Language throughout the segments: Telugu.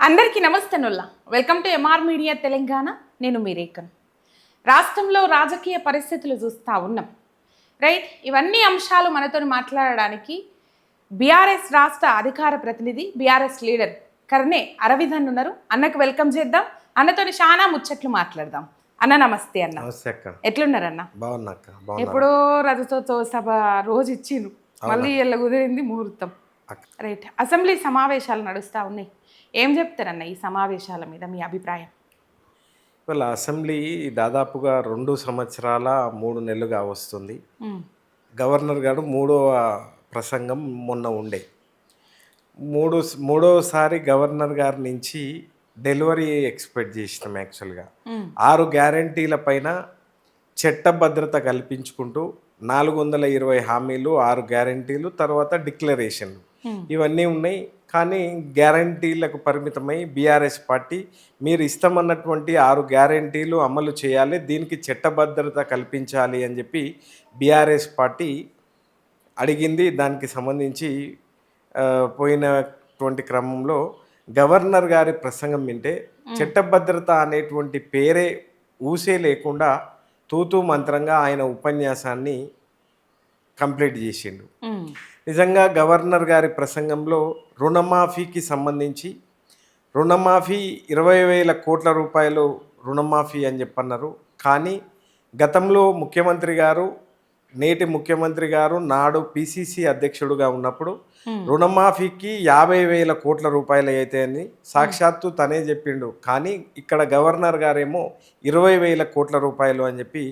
అందరికీ నమస్తే నుల్లా. Welcome to MR media Telangana. నేను మీ రేఖను. రాష్ట్రంలో రాజకీయ పరిస్థితులు చూస్తూ ఉన్నాం. రైట్, ఇవన్నీ అంశాలు మనతో మాట్లాడడానికి బీఆర్ఎస్ రాష్ట్ర అధికార ప్రతినిధి, బీఆర్ఎస్ లీడర్ కర్నే అరవింద్ అన్న ఉన్నారు. అన్నకు వెల్కమ్ చేద్దాం. అన్నతో చాలా ముచ్చట్లు మాట్లాడదాం. అన్న నమస్తే. అన్న నమస్తే అక్క. ఎట్లున్నారన్న? బాగున్నా అక్క. ఎప్పుడో రజతోత్సవ సభ రోజు ఇచ్చిండ్రు, మళ్ళీ ఎల్ల కుదిరింది ముహూర్తం. రైట్, అసెంబ్లీ సమావేశాలు నడుస్తూ ఉన్నాయి. ఏం చెప్తారన్న ఈ సమావేశాల మీద మీ అభిప్రాయం? వాళ్ళ అసెంబ్లీ దాదాపుగా 2 సంవత్సరాల 3 నెలలుగా వస్తుంది. గవర్నర్ గారు 3వ ప్రసంగం మొన్న ఉండే. మూడోసారి గవర్నర్ గారి నుంచి డెలివరీ ఎక్స్పెక్ట్ చేసినాం. యాక్చువల్గా 6 గ్యారంటీల పైన చట్టభద్రత కల్పించుకుంటూ 420 హామీలు, 6 గ్యారంటీలు, తర్వాత డిక్లరేషన్లు ఇవన్నీ ఉన్నాయి. కానీ గ్యారంటీలకు పరిమితమై బీఆర్ఎస్ పార్టీ మీరు ఇస్తామన్నటువంటి 6 గ్యారంటీలు అమలు చేయాలి, దీనికి చట్టభద్రత కల్పించాలి అని చెప్పి బీఆర్ఎస్ పార్టీ అడిగింది. దానికి సంబంధించి పోయినటువంటి క్రమంలో గవర్నర్ గారి ప్రసంగం వింటే చట్టభద్రత అనేటువంటి పేరే ఊసే లేకుండా తూతూ మంత్రంగా ఆయన ఉపన్యాసాన్ని కంప్లీట్ చేసిండు. నిజంగా గవర్నర్ గారి ప్రసంగంలో రుణమాఫీకి సంబంధించి రుణమాఫీ 20,000 కోట్ల రూపాయలు రుణమాఫీ అని చెప్పన్నారు. కానీ గతంలో ముఖ్యమంత్రి గారు, నేటి ముఖ్యమంత్రి గారు నాడు పిసిసి అధ్యక్షుడుగా ఉన్నప్పుడు రుణమాఫీకి 50,000 కోట్ల రూపాయలు అయితే అని సాక్షాత్తు తనే చెప్పిండు. కానీ ఇక్కడ గవర్నర్ గారేమో 20,000 కోట్ల రూపాయలు అని చెప్పి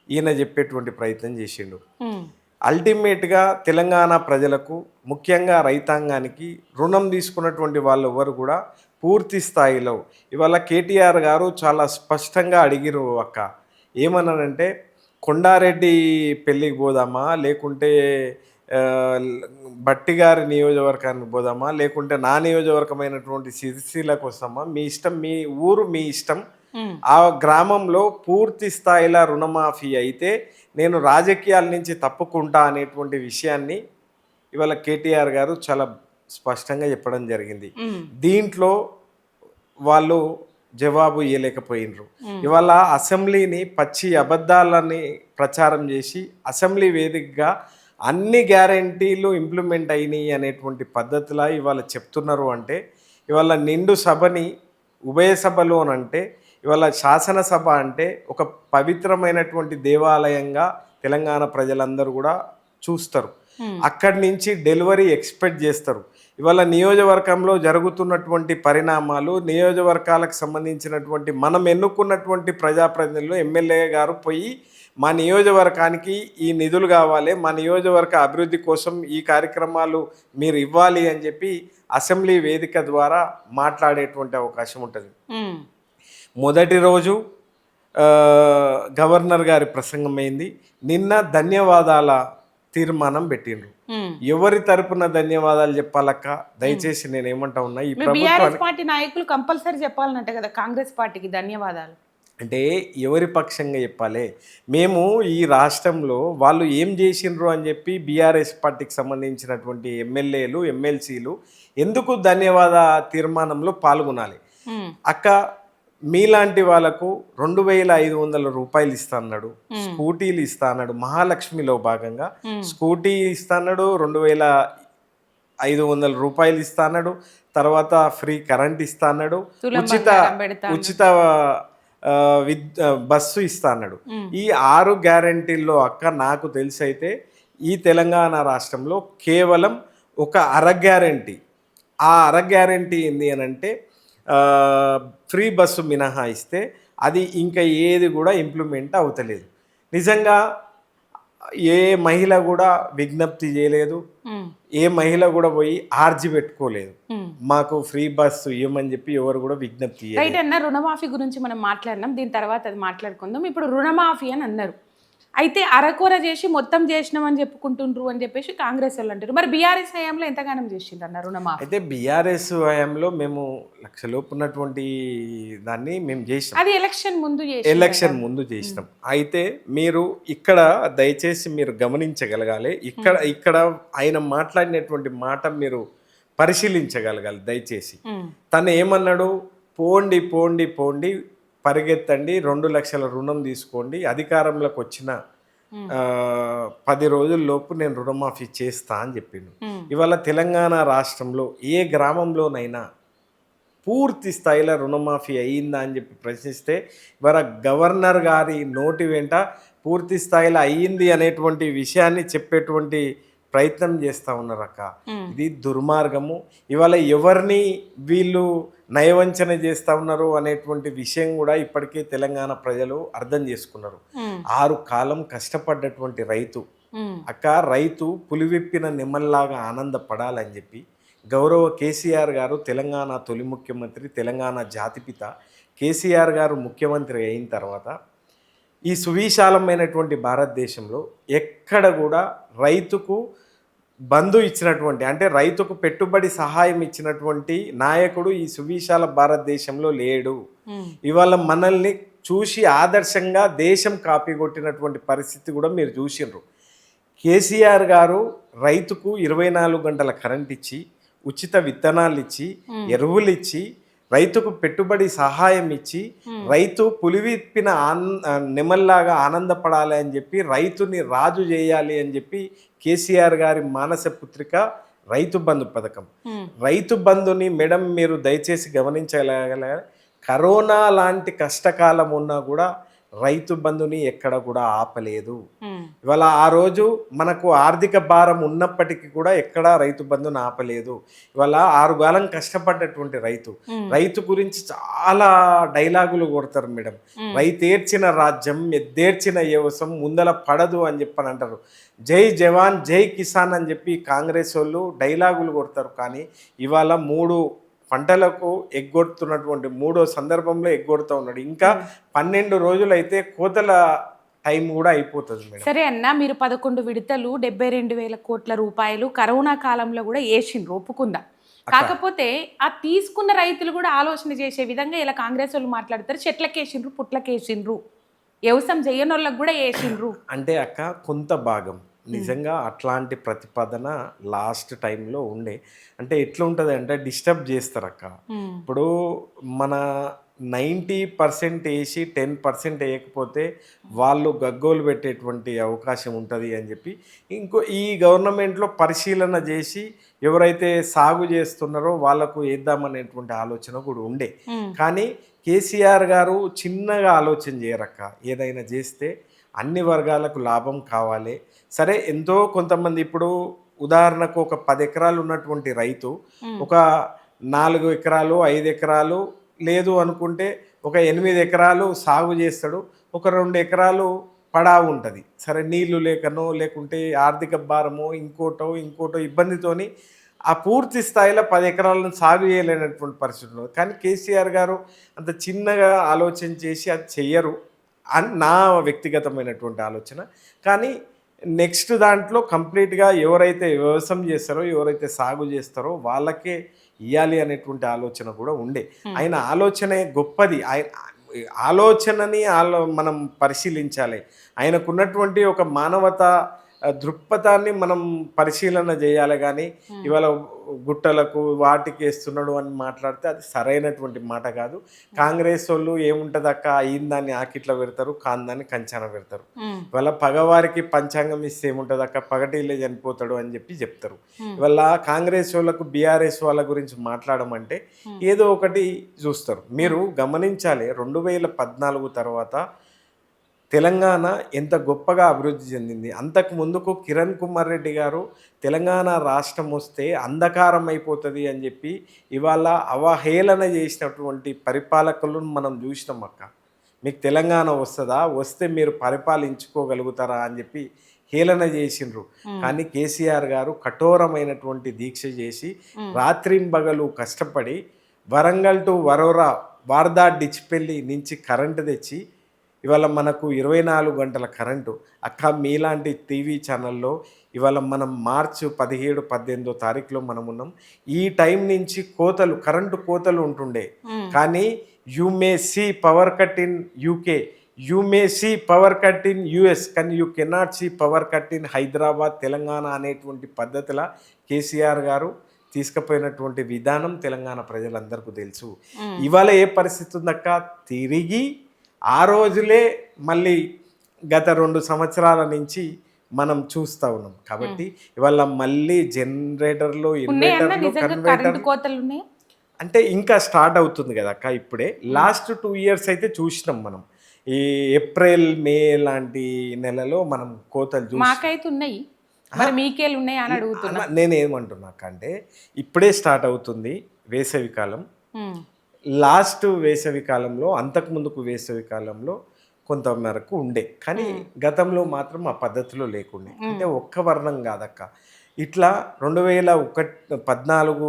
ఈయన చెప్పేటువంటి ప్రయత్నం చేసిండు. అల్టిమేట్గా తెలంగాణ ప్రజలకు, ముఖ్యంగా రైతాంగానికి రుణం తీసుకున్నటువంటి వాళ్ళు ఎవరు కూడా పూర్తి స్థాయిలో ఇవాళ కేటీఆర్ గారు చాలా స్పష్టంగా అడిగిరు అక్క. ఏమన్నానంటే కొండారెడ్డి పెళ్ళికి పోదామా, లేకుంటే బట్టి గారి నియోజకవర్గానికి పోదామా, లేకుంటే నా నియోజకవర్గమైనటువంటి సిరిసిల్లకు వస్తామా, మీ ఇష్టం, మీ ఊరు మీ ఇష్టం. ఆ గ్రామంలో పూర్తి స్థాయిలో రుణమాఫీ అయితే నేను రాజకీయాల నుంచి తప్పుకుంటా అనేటువంటి విషయాన్ని ఇవాళ కేటీఆర్ గారు చాలా స్పష్టంగా చెప్పడం జరిగింది. దీంట్లో వాళ్ళు జవాబు ఇవ్వలేకపోయినరు. ఇవాళ అసెంబ్లీని పచ్చి అబద్ధాలని ప్రచారం చేసి అసెంబ్లీ వేదికగా అన్ని గ్యారంటీలు ఇంప్లిమెంట్ అయినాయి అనేటువంటి పద్ధతిలా ఇవాళ చెప్తున్నారు. అంటే ఇవాళ నిండు సభని ఉభయ సభలోనంటే ఇవాళ శాసనసభ అంటే ఒక పవిత్రమైనటువంటి దేవాలయంగా తెలంగాణ ప్రజలందరూ కూడా చూస్తారు. అక్కడి నుంచి డెలివరీ ఎక్స్పెక్ట్ చేస్తారు. ఇవాళ నియోజకవర్గంలో జరుగుతున్నటువంటి పరిణామాలు, నియోజకవర్గాలకు సంబంధించినటువంటి మనం ఎన్నుకున్నటువంటి ప్రజాప్రతినిధులు, ఎమ్మెల్యే గారు పోయి మా నియోజకవర్గానికి ఈ నిధులు కావాలి, మా నియోజకవర్గ అభివృద్ధి కోసం ఈ కార్యక్రమాలు మీరు ఇవ్వాలి అని చెప్పి అసెంబ్లీ వేదిక ద్వారా మాట్లాడేటువంటి అవకాశం ఉంటుంది. మొదటి రోజు గవర్నర్ గారి ప్రసంగం అయింది. నిన్న ధన్యవాదాల తీర్మానం పెట్టిండ్రు. ఎవరి తరపున ధన్యవాదాలు చెప్పాలక్క? దయచేసి నేను ఏమంటా ఉన్నా, ఈ ప్రభుత్వం పార్టీ నాయకులు కంపల్సరీ చెప్పాలంట కదా కాంగ్రెస్ పార్టీకి ధన్యవాదాలు. అంటే ఎవరి పక్షంగా చెప్పాలి? మేము ఈ రాష్ట్రంలో వాళ్ళు ఏం చేసిండ్రు అని చెప్పి బీఆర్ఎస్ పార్టీకి సంబంధించినటువంటి ఎమ్మెల్యేలు, ఎమ్మెల్సీలు ఎందుకు ధన్యవాద తీర్మానంలో పాల్గొనాలి? అక్క, మీలాంటి వాళ్ళకు 2,500 రూపాయలు ఇస్తా అన్నాడు, స్కూటీలు ఇస్తా అన్నాడు, మహాలక్ష్మిలో భాగంగా స్కూటీ ఇస్తా అన్నాడు, 2,500 రూపాయలు ఇస్తా అన్నాడు, తర్వాత ఫ్రీ కరెంట్ ఇస్తా అన్నాడు, ఉచిత బస్సు ఇస్తా అన్నాడు. ఈ 6 గ్యారంటీల్లో అక్క నాకు తెలిసి అయితే ఈ తెలంగాణ రాష్ట్రంలో కేవలం ఒక అర గ్యారంటీ, ఆ అర గ్యారంటీ ఏంది అని అంటే ఫ్రీ బస్సు మినహాయిస్తే అది ఇంకా ఏది కూడా ఇంప్లిమెంట్ అవుతలేదు. నిజంగా ఏ మహిళ కూడా విజ్ఞప్తి చేయలేదు, ఏ మహిళ కూడా పోయి ఆర్జీ పెట్టుకోలేదు మాకు ఫ్రీ బస్సు ఇవ్వమని చెప్పి ఎవరు కూడా విజ్ఞప్తి చేయలేదు. రైట్ అన్న, రుణమాఫీ గురించి మనం మాట్లాడినాం, దీని తర్వాత అది మాట్లాడుకుందాం. ఇప్పుడు రుణమాఫీ అని అన్నారు, అయితే అరకొర చేసి మొత్తం చేసినామని చెప్పుకుంటుండ్రు అని చెప్పేసి కాంగ్రెస్ వాళ్ళు అంటారు. మరి బీఆర్ఎస్ హయాంలో ఎంతగానం చేసిండ్రు అన్న రుణమాఫీ? అయితే బీఆర్ఎస్ హయాంలో మేము లక్షలోపు ఉన్నటువంటి దాన్ని మేము చేసినాం. అది ఎలక్షన్ ముందు చేసినాం. అయితే మీరు ఇక్కడ దయచేసి మీరు గమనించగలగాలి, ఇక్కడ ఆయన మాట్లాడినటువంటి మాట మీరు పరిశీలించగలగాలి దయచేసి. తను ఏమన్నాడు, పోండి పోండి పోండి పరిగెత్తండి 2 లక్షల రుణం తీసుకోండి, అధికారంలోకి వచ్చిన 10 రోజుల్లోపు నేను రుణమాఫీ చేస్తా అని చెప్పిండు. ఇవాళ తెలంగాణ రాష్ట్రంలో ఏ గ్రామంలోనైనా పూర్తి స్థాయిలో రుణమాఫీ అయ్యిందా అని చెప్పి ప్రశ్నిస్తే ఇవాళ గవర్నర్ గారి నోటి వెంట పూర్తి స్థాయిలో అయ్యింది అనేటువంటి విషయాన్ని చెప్పేటువంటి ప్రయత్నం చేస్తూ ఉన్నారు అక్క. ఇది దుర్మార్గము. ఇవాళ ఎవరిని వీళ్ళు నయవంచన చేస్తూ ఉన్నారు అనేటువంటి విషయం కూడా ఇప్పటికే తెలంగాణ ప్రజలు అర్థం చేసుకున్నారు. 6 కాలం కష్టపడ్డటువంటి రైతు అక్క, రైతు పులివిప్పిన నిమ్మల్లాగా ఆనందపడాలని చెప్పి గౌరవ కేసీఆర్ గారు, తెలంగాణ తొలి ముఖ్యమంత్రి, తెలంగాణ జాతిపిత కేసీఆర్ గారు ముఖ్యమంత్రి అయిన తర్వాత ఈ సువిశాలమైనటువంటి భారతదేశంలో ఎక్కడ కూడా రైతుకు బంధు ఇచ్చినటువంటి, అంటే రైతుకు పెట్టుబడి సహాయం ఇచ్చినటువంటి నాయకుడు ఈ సువిశాల భారతదేశంలో లేడు. ఇవాళ మనల్ని చూసి ఆదర్శంగా దేశం కాపీ కొట్టినటువంటి పరిస్థితి కూడా మీరు చూసిండ్రు. కేసీఆర్ గారు రైతుకు 24 గంటల కరెంట్ ఇచ్చి, ఉచిత విత్తనాలు ఇచ్చి, ఎరువులు ఇచ్చి, రైతుకు పెట్టుబడి సహాయం ఇచ్చి, రైతు పులివిప్పిన నెమల్లాగా ఆనందపడాలి అని చెప్పి, రైతుని రాజు చేయాలి అని చెప్పి కేసీఆర్ గారి మానస పుత్రిక రైతు బంధు పథకం. రైతు బంధుని మేడం మీరు దయచేసి గమనించగల, కరోనా లాంటి కష్టకాలం ఉన్నా కూడా రైతు బంధుని ఎక్కడ కూడా ఆపలేదు. ఇవాళ ఆ రోజు మనకు ఆర్థిక భారం ఉన్నప్పటికీ కూడా ఎక్కడా రైతు బంధుని ఆపలేదు. ఇవాళ 6 కాలం కష్టపడ్డటువంటి రైతు గురించి చాలా డైలాగులు కొడతారు మేడం. రైతేర్చిన రాజ్యం ఎద్దేర్చిన వ్యవసాయం ముందల పడదు అని చెప్పని అంటారు. జై జవాన్ జై కిసాన్ అని చెప్పి కాంగ్రెస్ వాళ్ళు డైలాగులు కొడతారు. కానీ ఇవాళ 3 పంటలకు ఎగ్గొడుతున్నటువంటి 3వ సందర్భంలో ఎగ్గొడుతూ ఉన్నాడు. ఇంకా 12 రోజులు అయితే కోతల టైం కూడా అయిపోతుంది మేడం. సరే అన్న, మీరు 11 విడతలు 72,000 కోట్ల రూపాయలు కరోనా కాలంలో కూడా వేసిండ్రు, ఒప్పుకుందా. కాకపోతే ఆ తీసుకున్న రైతులు కూడా ఆలోచన చేసే విధంగా ఇలా కాంగ్రెస్ వాళ్ళు మాట్లాడతారు. చెట్లకేసిండ్రు, పుట్లకేసిండ్రు, వ్యవసాయం చేయని వాళ్ళకి కూడా వేసిండ్రు. అంటే అక్క కొంత భాగం నిజంగా అట్లాంటి ప్రతిపాదన లాస్ట్ టైంలో ఉండే. అంటే ఎట్లా ఉంటుంది అంటే డిస్టర్బ్ చేస్తారు అక్క. ఇప్పుడు మన 90% వేసి 10% వేయకపోతే వాళ్ళు గగ్గోలు పెట్టేటువంటి అవకాశం ఉంటుంది అని చెప్పి ఈ గవర్నమెంట్లో పరిశీలన చేసి ఎవరైతే సాగు చేస్తున్నారో వాళ్ళకు వేద్దామనేటువంటి ఆలోచన కూడా ఉండే. కానీ కేసీఆర్ గారు చిన్నగా ఆలోచన చేయరక్క. ఏదైనా చేస్తే అన్ని వర్గాలకు లాభం కావాలి. సరే, ఎంతో కొంతమంది ఇప్పుడు ఉదాహరణకు ఒక 10 ఎకరాలు ఉన్నటువంటి రైతు ఒక 4 ఎకరాలు 5 ఎకరాలు లేదు అనుకుంటే ఒక 8 ఎకరాలు సాగు చేస్తాడు. ఒక 2 ఎకరాలు పడా ఉంటుంది. సరే, నీళ్లు లేకనో లేకుంటే ఆర్థిక భారమో ఇంకోటో ఇబ్బందితోని ఆ పూర్తి స్థాయిలో 10 ఎకరాలను సాగు చేయలేనటువంటి పరిస్థితులు. కానీ కేసీఆర్ గారు అంత చిన్నగా ఆలోచన చేసి అది చెయ్యరు అని నా వ్యక్తిగతమైనటువంటి ఆలోచన. కానీ నెక్స్ట్ దాంట్లో కంప్లీట్గా ఎవరైతే వ్యవసాయం చేస్తారో, ఎవరైతే సాగు చేస్తారో వాళ్ళకే ఇవ్వాలి అనేటువంటి ఆలోచన కూడా ఉండే. ఆయన ఆలోచనే గొప్పది. ఆలోచనని మనం పరిశీలించాలి. ఆయనకున్నటువంటి ఒక మానవతా దృక్పథాన్ని మనం పరిశీలన చేయాలి. కానీ ఇవాళ గుట్టలకు వాటికి వేస్తున్నాడు అని మాట్లాడితే అది సరైనటువంటి మాట కాదు. కాంగ్రెస్ వాళ్ళు ఏముంటుంది అక్క, అయిన దాన్ని ఆకిట్లో పెడతారు, కాందాన్ని కంచాన పెడతారు. ఇవాళ పగవారికి పంచాంగం ఇస్తే ఏముంటుంది అక్క, పగటిలే చనిపోతాడు అని చెప్పి చెప్తారు. ఇవాళ కాంగ్రెస్ వాళ్ళకు బీఆర్ఎస్ వాళ్ళ గురించి మాట్లాడమంటే ఏదో ఒకటి చూస్తారు. మీరు గమనించాలి, 2014 తర్వాత తెలంగాణ ఎంత గొప్పగా అభివృద్ధి చెందింది. అంతకు ముందుకు కిరణ్ కుమార్ రెడ్డి గారు తెలంగాణ రాష్ట్రం వస్తే అంధకారం అయిపోతుంది అని చెప్పి ఇవాళ అవహేళన చేసినటువంటి పరిపాలకులను మనం చూసినాం అక్క. మీకు తెలంగాణ వస్తుందా, వస్తే మీరు పరిపాలించుకోగలుగుతారా అని చెప్పి హేళన చేసిండ్రు. కానీ కేసీఆర్ గారు కఠోరమైనటువంటి దీక్ష చేసి రాత్రింబగలు కష్టపడి వరంగల్ టు వరోరా వార్దా డిచ్పెల్లి నుంచి కరెంటు తెచ్చి ఇవాళ మనకు 24 గంటల కరెంటు. అక్క, మీలాంటి టీవీ ఛానల్లో ఇవాళ మనం మార్చి 17, 18వ తారీఖులో మనం ఉన్నాం. ఈ టైం నుంచి కరెంటు కోతలు ఉంటుండే. కానీ you may see power cut in UK, you may see power cut in US, కానీ you cannot see power cut in Hyderabad, Telangana అనేటువంటి పద్ధతిలో కేసీఆర్ గారు తీసుకుపోయినటువంటి విధానం తెలంగాణ ప్రజలందరికీ తెలుసు. ఇవాళ ఏ పరిస్థితి ఉందక్క, తిరిగి ఆ రోజులే మళ్ళీ గత 2 సంవత్సరాల నుంచి మనం చూస్తూ ఉన్నాం. కాబట్టి ఇవాళ మళ్ళీ జనరేటర్లు, ఉన్నాయన్న ఇన్వర్టర్లు, నిజంగా కరెంటు కన్వర్టర్లు కోతలు ఉన్నాయి. అంటే ఇంకా స్టార్ట్ అవుతుంది కదా అక్క. ఇప్పుడే లాస్ట్ 2 ఇయర్స్ అయితే చూసినాం మనం. ఈ ఏప్రిల్ మే లాంటి నెలలో మనం కోతలు చూసి మాకైతే ఉన్నాయి, మరి మీకేలు ఉన్నాయి అని అడుగుతున్నా. నేనేమంటున్నా అక్క అంటే ఇప్పుడే స్టార్ట్ అవుతుంది వేసవికాలం. ఉమ్, లాస్ట్ వేసవికాలంలో, అంతకుముందుకు వేసవికాలంలో కొంత మేరకు ఉండే, కానీ గతంలో మాత్రం ఆ పద్ధతిలో లేకుండే. అంటే ఒక్క వర్ణం కాదక్క. ఇట్లా 2014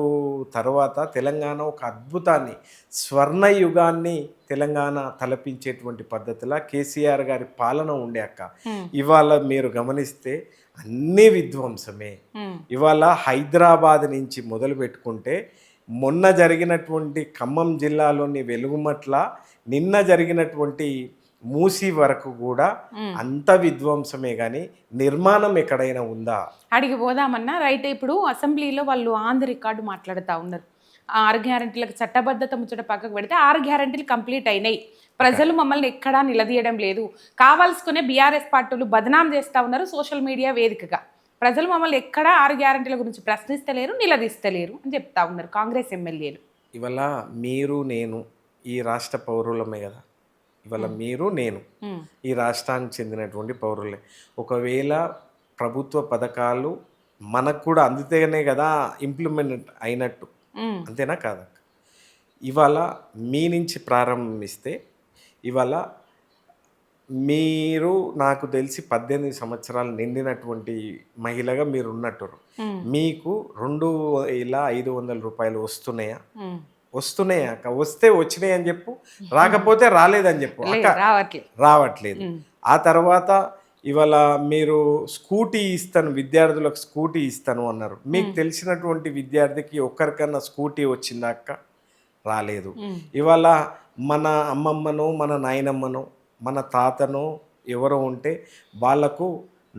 తర్వాత తెలంగాణ ఒక అద్భుతాన్ని, స్వర్ణయుగాన్ని తెలంగాణ తలపించేటువంటి పద్ధతిలా కేసీఆర్ గారి పాలన ఉండే అక్క. ఇవాళ మీరు గమనిస్తే అన్నీ విధ్వంసమే. ఇవాళ హైదరాబాద్ నుంచి మొదలు పెట్టుకుంటే మొన్న జరిగినటువంటి ఖమ్మం జిల్లాలోని వెలుగుమట్ల, నిన్న జరిగినటువంటి మూసి వరకు కూడా అంత విధ్వంసమే, కానీ నిర్మాణం ఎక్కడైనా ఉందా? అడిగి పోదామన్నా రైట్. ఇప్పుడు అసెంబ్లీలో వాళ్ళు ఆన్ ది రికార్డు మాట్లాడుతూ ఉన్నారు. 6 గ్యారెంటీలకు చట్టబద్ధత ముచ్చట పక్కకు పెడితే 6 గ్యారెంటీలు కంప్లీట్ అయినాయి. ప్రజలు మమ్మల్ని ఎక్కడా నిలదీయడం లేదు, కావాల్సుకునే బీఆర్ఎస్ పార్టీలు బదనాం చేస్తూ ఉన్నారు సోషల్ మీడియా వేదికగా. ప్రజలు మమ్మల్ని ఎక్కడా 6 గ్యారెంటీల గురించి ప్రశ్నిస్తలేరు, నిలదీస్తలేరు అని చెప్తా ఉన్నారు కాంగ్రెస్ ఎమ్మెల్యేలు. ఇవాళ మీరు నేను ఈ రాష్ట్ర పౌరులమే కదా. ఇవాళ మీరు నేను ఈ రాష్ట్రానికి చెందినటువంటి పౌరులే. ఒకవేళ ప్రభుత్వ పథకాలు మనకు కూడా అందుతేనే కదా ఇంప్లిమెంట్ అయినట్టు, అంతేనా కాదా? ఇవాళ మీ నుంచి ప్రారంభిస్తే, ఇవాళ మీరు నాకు తెలిసి 18 సంవత్సరాలు నిండినటువంటి మహిళగా మీరు ఉన్నట్టు, మీకు 2500 రూపాయలు వస్తున్నాయా? వస్తున్నాయా అక్క? వస్తే వచ్చినాయి అని చెప్పు, రాకపోతే రాలేదని చెప్పు అక్క. రావట్లేదు. ఆ తర్వాత ఇవాళ మీరు స్కూటీ ఇస్తాను, విద్యార్థులకు స్కూటీ ఇస్తాను అన్నారు. మీకు తెలిసినటువంటి విద్యార్థికి ఒక్కరికన్నా స్కూటీ వచ్చిందా అక్క? రాలేదు. ఇవాళ మన అమ్మమ్మనో, మన నాయనమ్మనో, మన తాతనో ఎవరో ఉంటే వాళ్లకు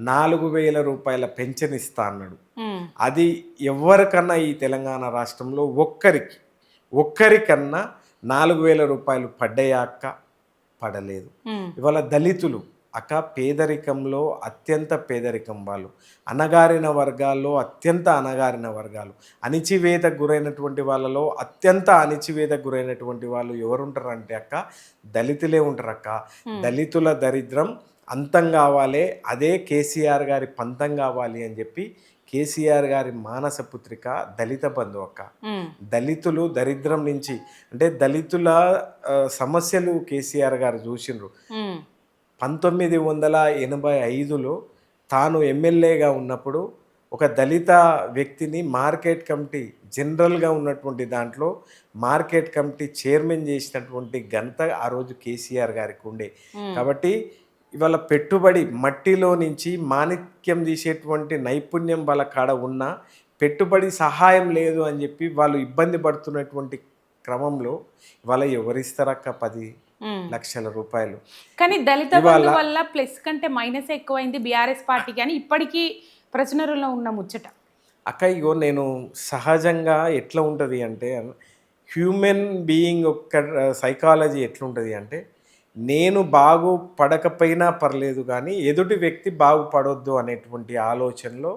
4000 రూపాయల పెన్షన్ ఇస్తా అన్నాడు. అది ఎవరికన్నా ఈ తెలంగాణ రాష్ట్రంలో ఒక్కరికన్నా 4000 రూపాయలు పడ్డాయా అక్క? పడలేదు. ఇవాళ దళితులు అక్క పేదరికంలో అత్యంత పేదరికం, వాళ్ళు అణగారిన వర్గాల్లో అత్యంత అణగారిన వర్గాలు, అణిచివేతకు గురైనటువంటి వాళ్ళలో అత్యంత అణిచివేతకు గురైనటువంటి వాళ్ళు ఎవరుంటారు అంటే అక్క, దళితులే ఉంటారు అక్క. దళితుల దరిద్రం అంతం కావాలి, అదే కేసీఆర్ గారి పంతం కావాలి అని చెప్పి కేసీఆర్ గారి మానస పుత్రిక దళిత బంధు అక్క. దళితులు దరిద్రం నుంచి, అంటే దళితుల సమస్యలు కేసీఆర్ గారు చూసిండ్రు. 1985లో తాను ఎమ్మెల్యేగా ఉన్నప్పుడు ఒక దళిత వ్యక్తిని మార్కెట్ కమిటీ జనరల్గా ఉన్నటువంటి దాంట్లో మార్కెట్ కమిటీ చైర్మన్ చేసినటువంటి ఘనత ఆ రోజు కేసీఆర్ గారికి ఉండే. కాబట్టి ఇవాళ పెట్టుబడి మట్టిలో నుంచి మాణిక్యం తీసేటువంటి నైపుణ్యం వాళ్ళ కాడ ఉన్న, పెట్టుబడి సహాయం లేదు అని చెప్పి వాళ్ళు ఇబ్బంది పడుతున్నటువంటి క్రమంలో ఇవాళ ఎవరిస్తారక్క 10 లక్షల రూపాయలు? కానీ దళిత బంధు వల్ల ప్లస్ కంటే మైనస్ ఎక్కువైంది బీఆర్ఎస్ పార్టీ, కానీ ఇప్పటికీ ప్రజలలో ఉన్న ముచ్చట అక్క. ఇగో నేను సహజంగా ఎట్లా ఉంటుంది అంటే, హ్యూమన్ బీయింగ్ యొక్క సైకాలజీ ఎట్లుంటుంది అంటే, నేను బాగుపడకపోయినా పర్లేదు కానీ ఎదుటి వ్యక్తి బాగుపడొద్దు అనేటువంటి ఆలోచనలో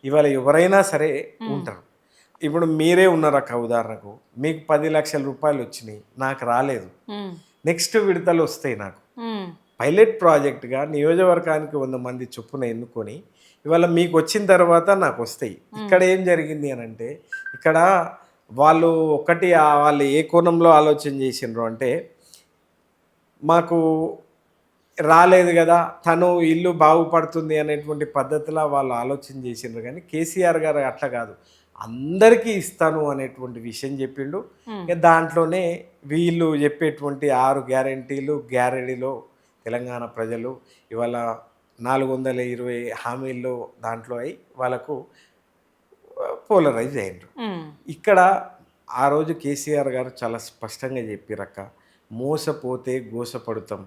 ఇవాళ ఎవరైనా సరే ఉంటారు. ఇప్పుడు మీరే ఉన్నారు అక్క, ఉదాహరణకు మీకు 10 లక్షల రూపాయలు వచ్చినాయి, నాకు రాలేదు. నెక్స్ట్ విడతలు వస్తాయి నాకు. పైలట్ ప్రాజెక్ట్గా నియోజకవర్గానికి 100 మంది చొప్పున ఎన్నుకొని ఇవాళ మీకు వచ్చిన తర్వాత నాకు వస్తాయి. ఇక్కడ ఏం జరిగింది అని అంటే, ఇక్కడ వాళ్ళు వాళ్ళు ఏ కోణంలో ఆలోచన చేసిండ్రు అంటే, మాకు రాలేదు కదా, తను ఇల్లు బాగుపడుతుంది అనేటువంటి పద్ధతిలో వాళ్ళు ఆలోచన చేసిండ్రు. కానీ కేసీఆర్ గారు అట్లా కాదు, అందరికీ ఇస్తాను అనేటువంటి విషయం చెప్పిండు. దాంట్లోనే వీళ్ళు చెప్పేటువంటి 6 గ్యారెంటీలు గ్యారెంటీలో తెలంగాణ ప్రజలు ఇవాళ 420 హామీల్లో దాంట్లో అయి వాళ్ళకు పోలరైజ్ అయ్యిండ్రు. ఇక్కడ ఆ రోజు కేసీఆర్ గారు చాలా స్పష్టంగా చెప్పిరక్క, మోసపోతే గోసపడుతాం,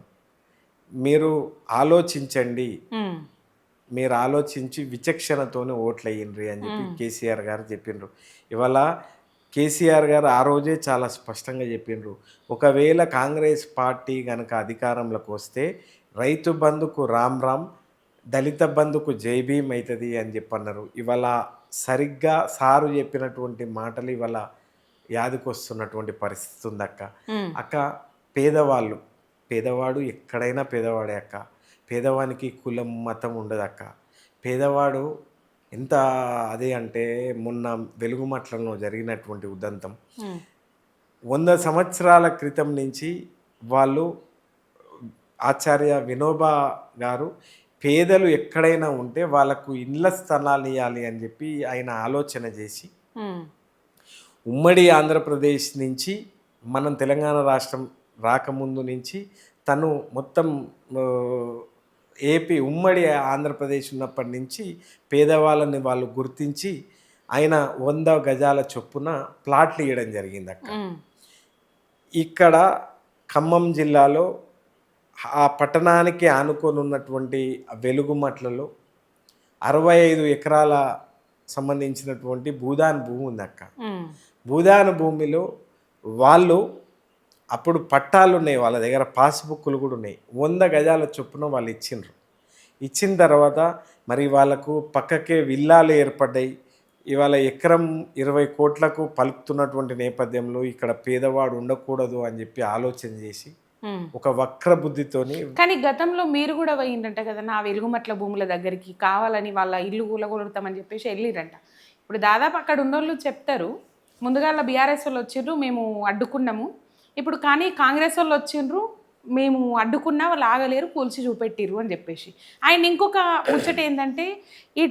మీరు ఆలోచించండి, మీరు ఆలోచించి విచక్షణతోనే ఓట్లు వేయండి అని చెప్పి కేసీఆర్ గారు చెప్పిండ్రు. ఇవాళ కేసీఆర్ గారు ఆ రోజే చాలా స్పష్టంగా చెప్పిండ్రు, ఒకవేళ కాంగ్రెస్ పార్టీ కనుక అధికారంలోకి వస్తే రైతు బంధుకు రామ్ రామ్, దళిత బంధుకు జై భీమ్ అవుతుంది అని చెప్పన్నారు. ఇవాళ సరిగ్గా సారు చెప్పినటువంటి మాటలు ఇవాళ యాదికొస్తున్నటువంటి పరిస్థితి ఉంది అక్క. అక్క, పేదవాడు ఎక్కడైనా పేదవాడే అక్క. పేదవానికి కులం మతం ఉండదు అక్క. పేదవాడు ఎంత అదే అంటే మొన్న వెలుగుమట్లలో జరిగినటువంటి ఉదంతం 100 సంవత్సరాల క్రితం నుంచి వాళ్ళు ఆచార్య వినోబా గారు పేదలు ఎక్కడైనా ఉంటే వాళ్ళకు ఇళ్ళ స్థలాలు ఇవ్వాలి అని చెప్పి ఆయన ఆలోచన చేసి ఉమ్మడి ఆంధ్రప్రదేశ్ నుంచి మనం తెలంగాణ రాష్ట్రం రాకముందు నుంచి తను మొత్తం ఏపీ ఉమ్మడి ఆంధ్రప్రదేశ్ ఉన్నప్పటి నుంచి పేదవాళ్ళని వాళ్ళు గుర్తించి ఆయన 100 గజాల చొప్పున ప్లాట్లు ఇవ్వడం జరిగింది అక్క. ఇక్కడ ఖమ్మం జిల్లాలో ఆ పట్టణానికి ఆనుకొని ఉన్నటువంటి వెలుగుమట్లలో 65 ఎకరాల సంబంధించినటువంటి భూదాన్ భూమి ఉంది అక్క. భూదాన్ భూమిలో వాళ్ళు అప్పుడు పట్టాలు ఉన్నాయి, వాళ్ళ దగ్గర పాస్బుక్లు కూడా ఉన్నాయి. 100 గజాల చొప్పున వాళ్ళు ఇచ్చిండ్రు. ఇచ్చిన తర్వాత మరి వాళ్ళకు పక్కకే విల్లాలు ఏర్పడ్డాయి. ఇవాళ ఎకరం 20 కోట్లకు పలుకుతున్నటువంటి నేపథ్యంలో ఇక్కడ పేదవాడు ఉండకూడదు అని చెప్పి ఆలోచన చేసి ఒక వక్ర బుద్ధితోని. కానీ గతంలో మీరు కూడా పోయిందంట కదా నా వెలుగుమట్ల భూముల దగ్గరికి, కావాలని వాళ్ళ ఇల్లు కూలగొడతామని చెప్పేసి వెళ్ళిరంట. ఇప్పుడు దాదాపు అక్కడ ఉన్నోళ్ళు చెప్తారు, ముందుగా బీఆర్ఎస్ వాళ్ళు వచ్చిండ్రు, మేము అడ్డుకున్నాము. ఇప్పుడు కానీ కాంగ్రెస్ వాళ్ళు వచ్చిండ్రు, మేము అడ్డుకున్నా వాళ్ళు ఆగలేరు, కూల్చి చూపెట్టిర్రు అని చెప్పేసి. ఆయన ఇంకొక ముచ్చట ఏంటంటే, ఈ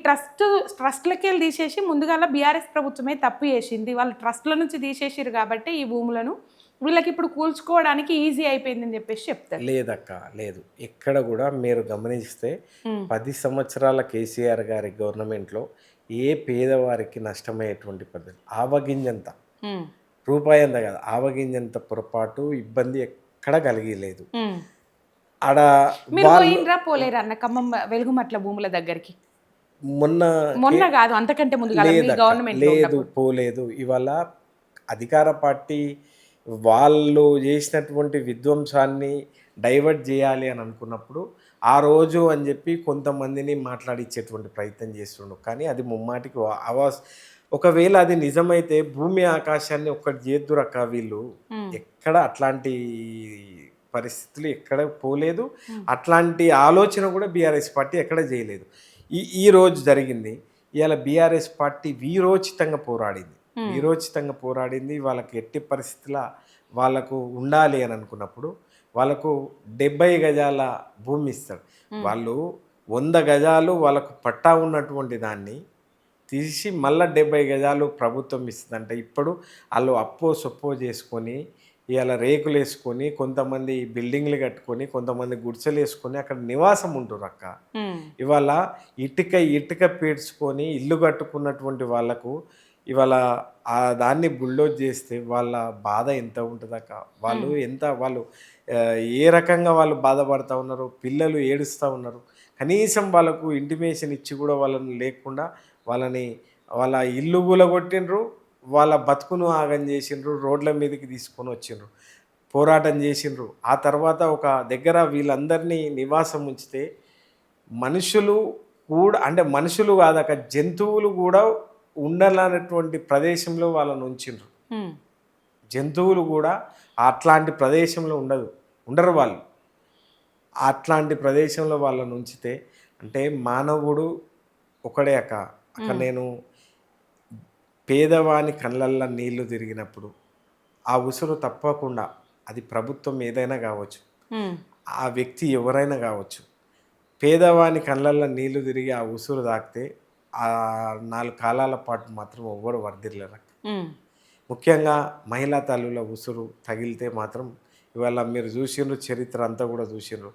ట్రస్ట్లకి వెళ్ళి తీసేసి ముందుగా బీఆర్ఎస్ ప్రభుత్వమే తప్పు చేసింది, వాళ్ళు ట్రస్ట్ల నుంచి తీసేసిరు కాబట్టి ఈ భూములను వీళ్ళకి ఇప్పుడు కూల్చుకోవడానికి ఈజీ అయిపోయిందని చెప్పేసి చెప్తారు. లేదక్క, లేదు. ఎక్కడ కూడా మీరు గమనిస్తే 10 సంవత్సరాల కేసీఆర్ గారి గవర్నమెంట్లో ఏ పేదవారికి నష్టమయ్యేటువంటి పద్ధతి ఆవగింజంత రూపాయి అంత కాదు, ఆవగింజంత పొరపాటు ఇబ్బంది ఎక్కడ కలిగలేదు. ఆడ పోలేరు అన్న ఖమ్మం వెలుగుమట్ల భూముల దగ్గరికి మొన్న కాదు అంతకంటే ముందు గవర్నమెంట్ లేదు, పోలేదు. ఇవాళ అధికార పార్టీ వాళ్ళు చేసినటువంటి విధ్వంసాన్ని డైవర్ట్ చేయాలి అని అనుకున్నప్పుడు ఆ రోజు అని చెప్పి కొంతమందిని మాట్లాడించేటువంటి ప్రయత్నం చేస్తుండ్రు. కానీ అది ముమ్మాటికి ఒకవేళ అది నిజమైతే భూమి ఆకాశాన్ని ఒక్కటి చేద్దురక్క. వీళ్ళు ఎక్కడ అట్లాంటి పరిస్థితులు ఎక్కడ పోలేదు, అట్లాంటి ఆలోచన కూడా బీఆర్ఎస్ పార్టీ ఎక్కడ చేయలేదు. ఈ రోజు జరిగింది. ఇవాళ బీఆర్ఎస్ పార్టీ వీరోచితంగా పోరాడింది. వాళ్ళకి ఎట్టి పరిస్థితుల వాళ్ళకు ఉండాలి అని అనుకున్నప్పుడు వాళ్ళకు 70 గజాల భూమి ఇస్తాడు. వాళ్ళు 100 గజాలు వాళ్ళకు పట్టా ఉన్నటువంటి దాన్ని తీసి మళ్ళీ 70 గజాలు ప్రభుత్వం ఇస్తుందంట. ఇప్పుడు వాళ్ళు అప్పో సొప్పో చేసుకొని ఇవాళ రేకులు వేసుకొని, కొంతమంది బిల్డింగ్లు కట్టుకొని, కొంతమంది గుడిసెలు వేసుకొని అక్కడ నివాసం ఉంటున్నారు అక్క. ఇవాళ ఇటుక పీడ్చుకొని ఇల్లు కట్టుకున్నటువంటి వాళ్ళకు ఇవాళ ఆ దాన్ని బుల్డోజ్ చేస్తే వాళ్ళ బాధ ఎంత ఉంటుందక్క. వాళ్ళు ఏ రకంగా వాళ్ళు బాధపడుతూ ఉన్నారు, పిల్లలు ఏడుస్తూ ఉన్నారు. కనీసం వాళ్ళకు ఇంటిమేషన్ ఇచ్చి కూడా వాళ్ళని లేకుండా వాళ్ళ ఇల్లు కూలగొట్టిండ్రు, వాళ్ళ బతుకును ఆగం చేసిండ్రు, రోడ్ల మీదకి తీసుకొని వచ్చిండ్రు, పోరాటం చేసిండ్రు. ఆ తర్వాత ఒక దగ్గర వీళ్ళందరినీ నివాసం ఉంచితే మనుషులు కూడా, అంటే మనుషులు కాదక జంతువులు కూడా ఉండాలన్నటువంటి ప్రదేశంలో వాళ్ళని ఉంచిండ్రు. జంతువులు కూడా అట్లాంటి ప్రదేశంలో ఉండరు వాళ్ళు. అట్లాంటి ప్రదేశంలో వాళ్ళని ఉంచితే అంటే మానవుడు ఒకడే అక్క. నేను పేదవాని కళ్ళల్లో నీళ్లు తిరిగినప్పుడు ఆ ఉసురు తప్పకుండా, అది ప్రభుత్వం ఏదైనా కావచ్చు, ఆ వ్యక్తి ఎవరైనా కావచ్చు, పేదవాని కళ్ళల్లో నీళ్లు తిరిగి ఆ ఉసురు తాకితే ఆ 4 కాలాల పాటు మాత్రం ఎవ్వరు వర్ధిల్లరు. ముఖ్యంగా మహిళా తల్లుల ఉసురు తగిలితే మాత్రం ఇవాళ మీరు చూసిండ్రు, చరిత్ర అంతా కూడా చూసిండ్రు.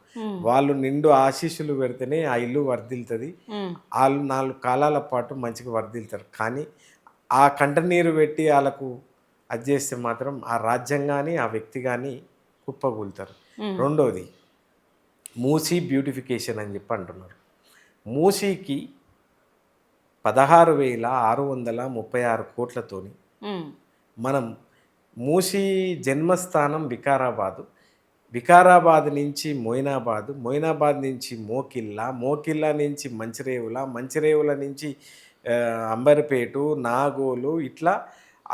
వాళ్ళు నిండు ఆశీస్సులు పెడితేనే ఆ ఇల్లు వర్ధిల్తుంది, వాళ్ళు 4 కాలాల పాటు మంచిగా వర్ధిల్తారు. కానీ ఆ కంటనీరు పెట్టి వాళ్ళకు అది చేస్తే మాత్రం ఆ రాజ్యం కానీ ఆ వ్యక్తి కానీ కుప్పగూలుతారు. రెండోది మూసీ బ్యూటిఫికేషన్ అని చెప్పి అంటున్నారు. మూసీకి 16,636 కోట్లతోని ఉమ్, మనం మూసీ జన్మస్థానం వికారాబాదు, వికారాబాద్ నుంచి మొయినాబాదు, మొయినాబాద్ నుంచి మోకిల్లా, మోకిల్లా నుంచి మంచిరేవుల, మంచిరేవుల నుంచి అంబర్పేటు, నాగోలు, ఇట్లా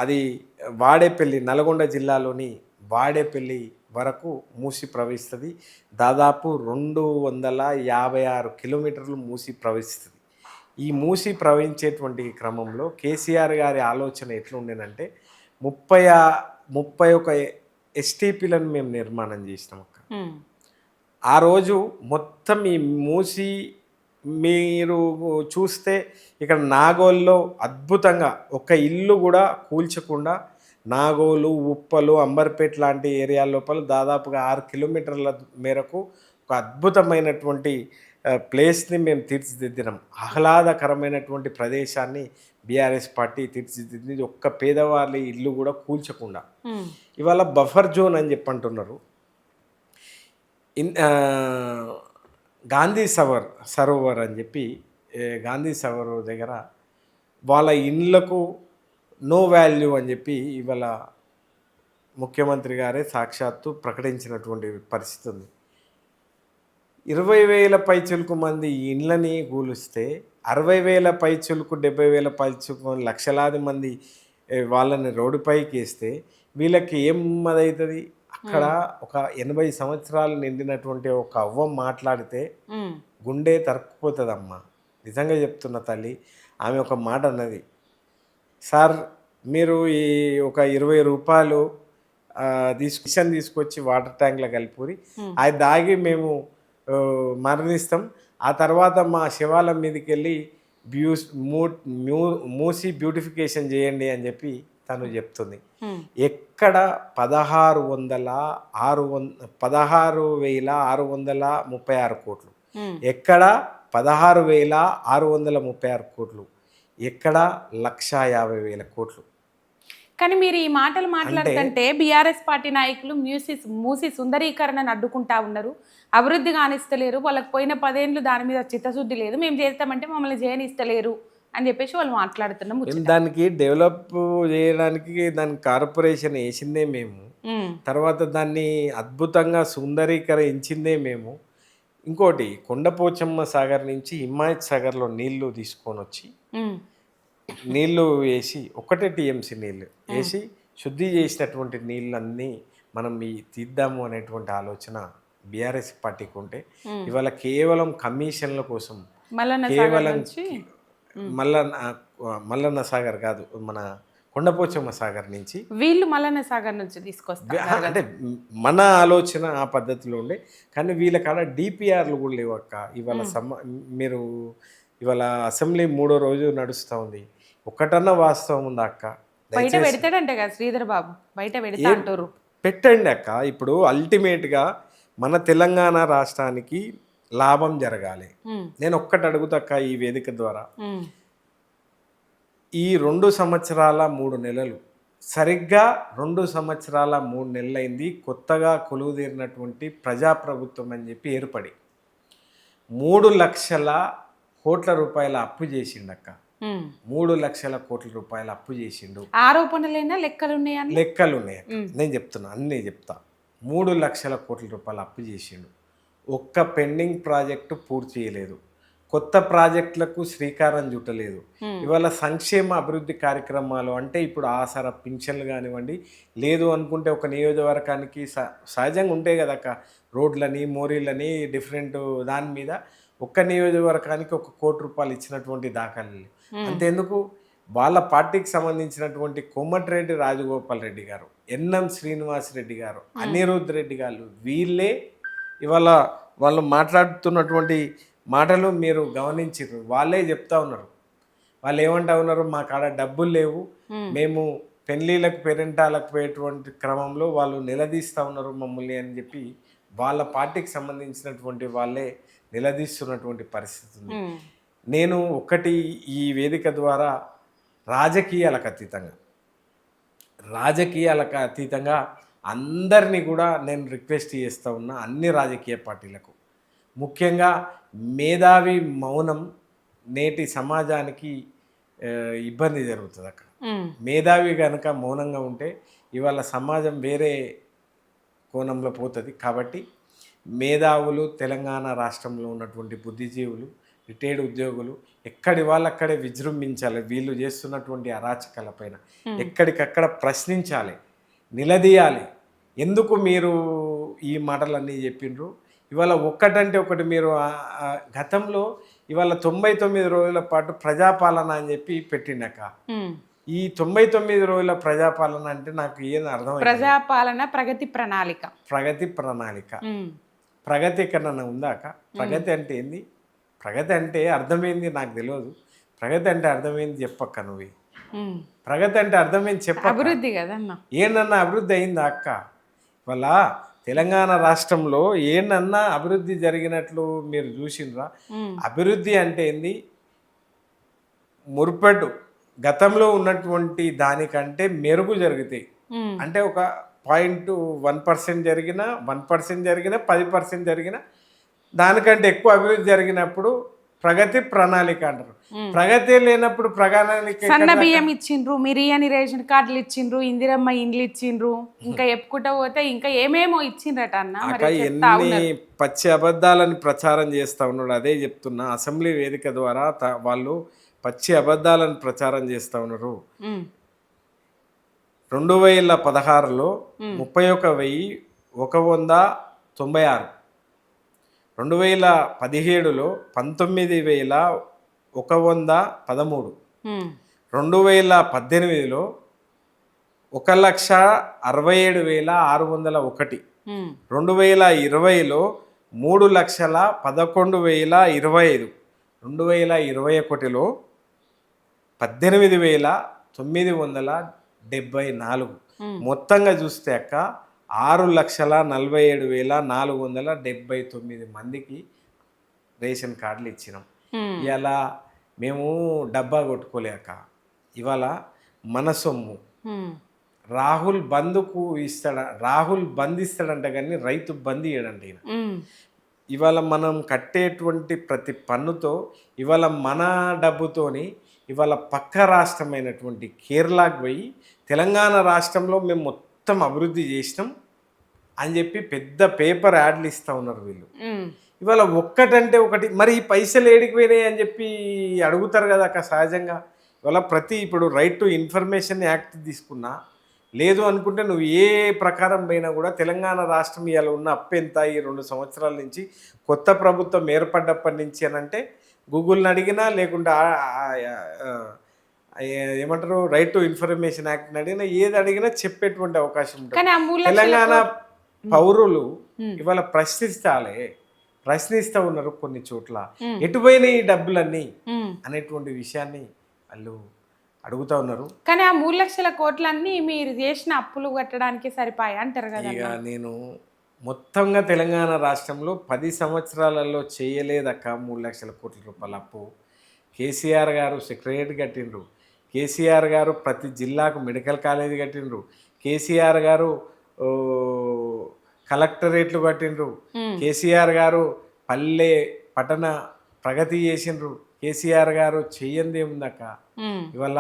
అది వాడేపల్లి, నల్గొండ జిల్లాలోని వాడేపల్లి వరకు మూసి ప్రవహిస్తుంది. దాదాపు 256 కిలోమీటర్లు మూసి ప్రవహిస్తుంది. ఈ మూసి ప్రవహించేటువంటి క్రమంలో కేసీఆర్ గారి ఆలోచన ఎట్లుండేనంటే 31 ఎస్టీపీలను మేము నిర్మాణం చేసినాం అక్క. ఉమ్, ఆ రోజు మొత్తం ఈ మూసి మీరు చూస్తే ఇక్కడ నాగోల్లో అద్భుతంగా ఒక ఇల్లు కూడా కూల్చకుండా నాగోలు, ఉప్పలు, అంబర్పేట్ లాంటి ఏరియా లోపల దాదాపుగా 6 కిలోమీటర్ల మేరకు ఒక అద్భుతమైనటువంటి ప్లేస్ని మేము తీర్చిదిద్దినాం. ఆహ్లాదకరమైనటువంటి ప్రదేశాన్ని బీఆర్ఎస్ పార్టీ తీర్చిదిద్దింది, ఒక్క పేదవాళ్ళ ఇల్లు కూడా కూల్చకుండా. ఉమ్, ఇవాళ బఫర్ జోన్ అని చెప్పి అంటున్నారు. గాంధీ సరోవర్ అని చెప్పి గాంధీ సరోవర్ దగ్గర వాళ్ళ ఇండ్లకు నో వాల్యూ అని చెప్పి ఇవాళ ముఖ్యమంత్రి గారే సాక్షాత్తు ప్రకటించినటువంటి పరిస్థితి ఉంది. 20,000 పైచులకు మంది ఇండ్లని కూలిస్తే 60,000 పైచులకు, 70,000 పైచులకు లక్షలాది మంది వాళ్ళని రోడ్డుపైకి వేస్తే వీళ్ళకి ఏం అవుతుంది? అక్కడ ఒక 80 సంవత్సరాలు నిండినటువంటి ఒక అవ్వ మాట్లాడితే ఉమ్, గుండె తరుక్కుపోతుందమ్మా. నిజంగా చెప్తున్న తల్లి, ఆమె ఒక మాట అన్నది, సార్ మీరు ఈ ఒక 20 రూపాయలు తీసుకొచ్చి వాటర్ ట్యాంక్లో కలిపి అది దాగి మేము మరణిస్తాం, ఆ తర్వాత మా శివాల మీదకి వెళ్ళి మూసి బ్యూటిఫికేషన్ చేయండి అని చెప్పి తను చెప్తుంది. ఎక్కడ 16,636 కోట్లు, ఎక్కడ 16,636 కోట్లు, ఎక్కడ 1,50,000 కోట్లు. కానీ మీరు ఈ మాటలు మాట్లాడుతుంటే బీఆర్ఎస్ పార్టీ నాయకులు మూసి సుందరీకరణను అడ్డుకుంటా ఉన్నారు, అభివృద్ధి కానిస్తలేరు, వాళ్ళకి పోయిన 10 ఏళ్ళు దాని మీద చిత్తశుద్ధి లేదు, మేము చేస్తామంటే మమ్మల్ని చేయనిస్తలేరు అని చెప్పేసి వాళ్ళు మాట్లాడుతున్నాం. దానికి డెవలప్ చేయడానికి దానికి కార్పొరేషన్ వేసిందే మేము, తర్వాత దాన్ని అద్భుతంగా సుందరీకరించిందే మేము. ఇంకోటి కొండపోచమ్మ సాగర్ నుంచి హిమాయత్ సాగర్లో నీళ్లు తీసుకొని వచ్చి నీళ్లు వేసి 1 టీఎంసీ నీళ్ళు వేసి శుద్ధి చేసినటువంటి నీళ్ళన్నీ మనం తీద్దాము అనేటువంటి ఆలోచన బీఆర్ఎస్ పార్టీకి ఉంటే ఇవాళ కేవలం కమిషన్ల కోసం, కేవలం మల్లన్న సాగర్ కాదు, మన కొండపోచమ్మ సాగర్ నుంచి వీళ్ళు మల్లన్న సాగర్ నుంచి తీసుకొస్తారు. అంటే మన ఆలోచన ఆ పద్ధతిలో ఉండే, కానీ వీళ్ళ కాడ డిపిఆర్లు కూడా లేవు అక్క. ఇవాళ మీరు ఇవాళ అసెంబ్లీ 3వ రోజు నడుస్తూ ఉంది, ఒక్కటన్నా వాస్తవం ఉందా అక్క? బయట పెడతాడంటే కదా శ్రీధర్ బాబు, బయట పెడతా అంటారు. పెట్టండి అక్క. ఇప్పుడు అల్టిమేట్గా మన తెలంగాణ రాష్ట్రానికి లాభం జరగాలి. నేను ఒక్కటి అడుగుతాక ఈ వేదిక ద్వారా, ఈ 2 సంవత్సరాల 3 నెలలు, సరిగ్గా 2 సంవత్సరాల 3 నెలలైంది కొత్తగా కొలువుదీరినటువంటి ప్రజాప్రభుత్వం అని చెప్పి ఏర్పడి 3 లక్షల కోట్ల రూపాయల అప్పు చేసిండక్క. 3 లక్షల కోట్ల రూపాయల అప్పు చేసిండు. ఆరోపణలైనా లెక్కలు ఉన్నాయా? లెక్కలు ఉన్నాయి, నేను చెప్తున్నా, అన్నీ చెప్తా. 3 లక్షల కోట్ల రూపాయల అప్పు చేసిండు. ఒక్క పెండింగ్ ప్రాజెక్టు పూర్తి చేయలేదు, కొత్త ప్రాజెక్టులకు శ్రీకారం చుట్టలేదు. ఇవాళ సంక్షేమ అభివృద్ధి కార్యక్రమాలు అంటే ఇప్పుడు ఆసరా పింఛన్లు కానివ్వండి, లేదు అనుకుంటే ఒక నియోజకవర్గానికి సహజంగా ఉంటాయి కదా అక్క, రోడ్లని, మోరీలని, డిఫరెంట్ దాని మీద ఒక్క నియోజకవర్గానికి 1 కోటి రూపాయలు ఇచ్చినటువంటి దాఖలు. అంతేందుకు వాళ్ళ పార్టీకి సంబంధించినటువంటి కోమటిరెడ్డి రాజగోపాల్ రెడ్డి గారు, ఎన్ఎం శ్రీనివాస్ రెడ్డి గారు, అనిరుద్ రెడ్డి గారు, వీళ్ళే ఇవాళ వాళ్ళు మాట్లాడుతున్నటువంటి మాటలు మీరు గమనించారు. వాళ్ళే చెప్తా ఉన్నారు, వాళ్ళు ఏమంటా ఉన్నారు, మా కాడ డబ్బులు లేవు, మేము పెళ్ళిళ్ళకు పేరెంటాలకు పోయేటువంటి క్రమంలో వాళ్ళు నిలదీస్తూ ఉన్నారు మమ్మల్ని అని చెప్పి వాళ్ళ పార్టీకి సంబంధించినటువంటి వాళ్ళే నిలదీస్తున్నటువంటి పరిస్థితి ఉంది. నేను ఒకటి ఈ వేదిక ద్వారా రాజకీయాలకు అతీతంగా అందరినీ కూడా నేను రిక్వెస్ట్ చేస్తూ ఉన్నా, అన్ని రాజకీయ పార్టీలకు ముఖ్యంగా మేధావి మౌనం నేటి సమాజానికి ఇబ్బంది జరుగుతుంది అక్కడ. మేధావి కనుక మౌనంగా ఉంటే ఇవాళ సమాజం వేరే కోణంలో పోతుంది. కాబట్టి మేధావులు తెలంగాణ రాష్ట్రంలో ఉన్నటువంటి బుద్ధిజీవులు, రిటైర్డ్ ఉద్యోగులు ఎక్కడి వాళ్ళు అక్కడే విజృంభించాలి. వీళ్ళు చేస్తున్నటువంటి అరాచకాల పైన ఎక్కడికక్కడ ప్రశ్నించాలి, నిలదీయాలి. ఎందుకు మీరు ఈ మాటలన్నీ చెప్పిండ్రు? ఇవాళ ఒక్కటంటే ఒకటి మీరు గతంలో ఇవాళ 99 రోజుల పాటు ప్రజాపాలన అని చెప్పి పెట్టిండక, ఈ 99 రోజుల ప్రజాపాలన అంటే నాకు ఏం అర్థం. ప్రజాపాలన ప్రగతి ప్రణాళిక. ప్రగతి ప్రణాళిక, ప్రగతి ఎక్కడన్నా ఉందాక? ప్రగతి అంటే ఏంది? ప్రగతి అంటే అర్థమైంది నాకు తెలియదు. ప్రగతి అంటే అర్థమైంది చెప్పక్క నువ్వు. ప్రగతి అంటే అర్థమైంది చెప్ప. అభివృద్ధి కదన్నా. ఏంటన్నా అభివృద్ధి అయిందా అక్క? ఇవాళ తెలంగాణ రాష్ట్రంలో ఏంటన్నా అభివృద్ధి జరిగినట్లు మీరు చూసిండ్రా? అభివృద్ధి అంటే ఏంది? మురుపెట్టు గతంలో ఉన్నటువంటి దానికంటే మెరుగు జరుగుతాయి. అంటే ఒక 0.1% జరిగిన 1% జరిగిన 10% జరిగిన దానికంటే ఎక్కువ అభివృద్ధి జరిగినప్పుడు ప్రగతి ప్రణాళిక అంటారు. ప్రగతి లేనప్పుడు ప్రణాళిక. సన్న బియ్యం ఇచ్చిండ్రు, మిరియని రేషన్ కార్డులు ఇచ్చిండ్రు, ఇందిరమ్మ ఇండ్లు ఇచ్చిండ్రు, ఇంకా చెప్పుకుంటా పోతే ఇంకా ఏమేమో ఇచ్చిండ్రట అన్న. ఎన్ని పచ్చి అబద్ధాలను ప్రచారం చేస్తా ఉన్నాడు. అదే చెప్తున్నా, అసెంబ్లీ వేదిక ద్వారా వాళ్ళు పచ్చి అబద్ధాలను ప్రచారం చేస్తా ఉన్నారు. 2016లో 31,196, 2017లో 19,113, 2018లో 1,67,601, 2020లో 3,11,025, 2021లో 18,974. మొత్తంగా చూస్తే అక్క 6,47,479 మందికి రేషన్ కార్డులు ఇచ్చినాం. ఇలా మేము డబ్బా కొట్టుకోలేక ఇవాళ మన సొమ్ము రాహుల్ బంధుకు ఇస్తాడ, రాహుల్ బంద్ ఇస్తాడంట కానీ రైతు బంద్ ఇయ్యడంట ఈయన. ఇవాళ మనం కట్టేటువంటి ప్రతి పన్నుతో ఇవాళ మన డబ్బుతోని ఇవాళ పక్క రాష్ట్రమైనటువంటి కేరళకు పోయి తెలంగాణ రాష్ట్రంలో మేము మొత్తం అభివృద్ధి చేసినాం అని చెప్పి పెద్ద పేపర్ యాడ్లు ఇస్తూ ఉన్నారు వీళ్ళు. ఇవాళ ఒక్కటంటే ఒకటి, మరి ఈ పైసలు ఏడికి పోయినాయి అని చెప్పి అడుగుతారు కదా అక్క సహజంగా. ఇవాళ ఇప్పుడు రైట్ టు ఇన్ఫర్మేషన్ యాక్ట్ తీసుకున్నా, లేదు అనుకుంటే నువ్వు ఏ ప్రకారం పోయినా కూడా తెలంగాణ రాష్ట్రం ఇవాళ ఉన్న అప్పు ఎంత ఈ 2 సంవత్సరాల నుంచి కొత్త ప్రభుత్వం ఏర్పడ్డప్పటి నుంచి అని అంటే గూగుల్ని అడిగినా లేకుంటే ఏమంటారు రైట్ టు ఇన్ఫర్మేషన్ యాక్ట్ని అడిగినా ఏది అడిగినా చెప్పేటువంటి అవకాశం ఉంటుంది. తెలంగాణ పౌరులు ఇవాళ ప్రశ్నిస్తూ ఉన్నారు కొన్ని చోట్ల, ఎటుపోయిన ఈ డబ్బులన్నీ అనేటువంటి విషయాన్ని వాళ్ళు అడుగుతా ఉన్నారు. కానీ ఆ 3 లక్షల కోట్లన్నీ మీరు చేసిన అప్పులు కట్టడానికి సరిపోయా అంటారు కదా. ఇక నేను మొత్తంగా తెలంగాణ రాష్ట్రంలో 10 సంవత్సరాలలో చేయలేదక్క 3 లక్షల కోట్ల రూపాయల అప్పు. కేసీఆర్ గారు సెక్రటరీ కట్టిండ్రు, కేసీఆర్ గారు ప్రతి జిల్లాకు మెడికల్ కాలేజీ కట్టిండ్రు, కేసీఆర్ గారు కలెక్టరేట్లు కట్టిండ్రు, కేసీఆర్ గారు పల్లె పట్టణ ప్రగతి చేసిండ్రు, కేసీఆర్ గారు చెయ్యంది ఏముందక్క. ఇవాళ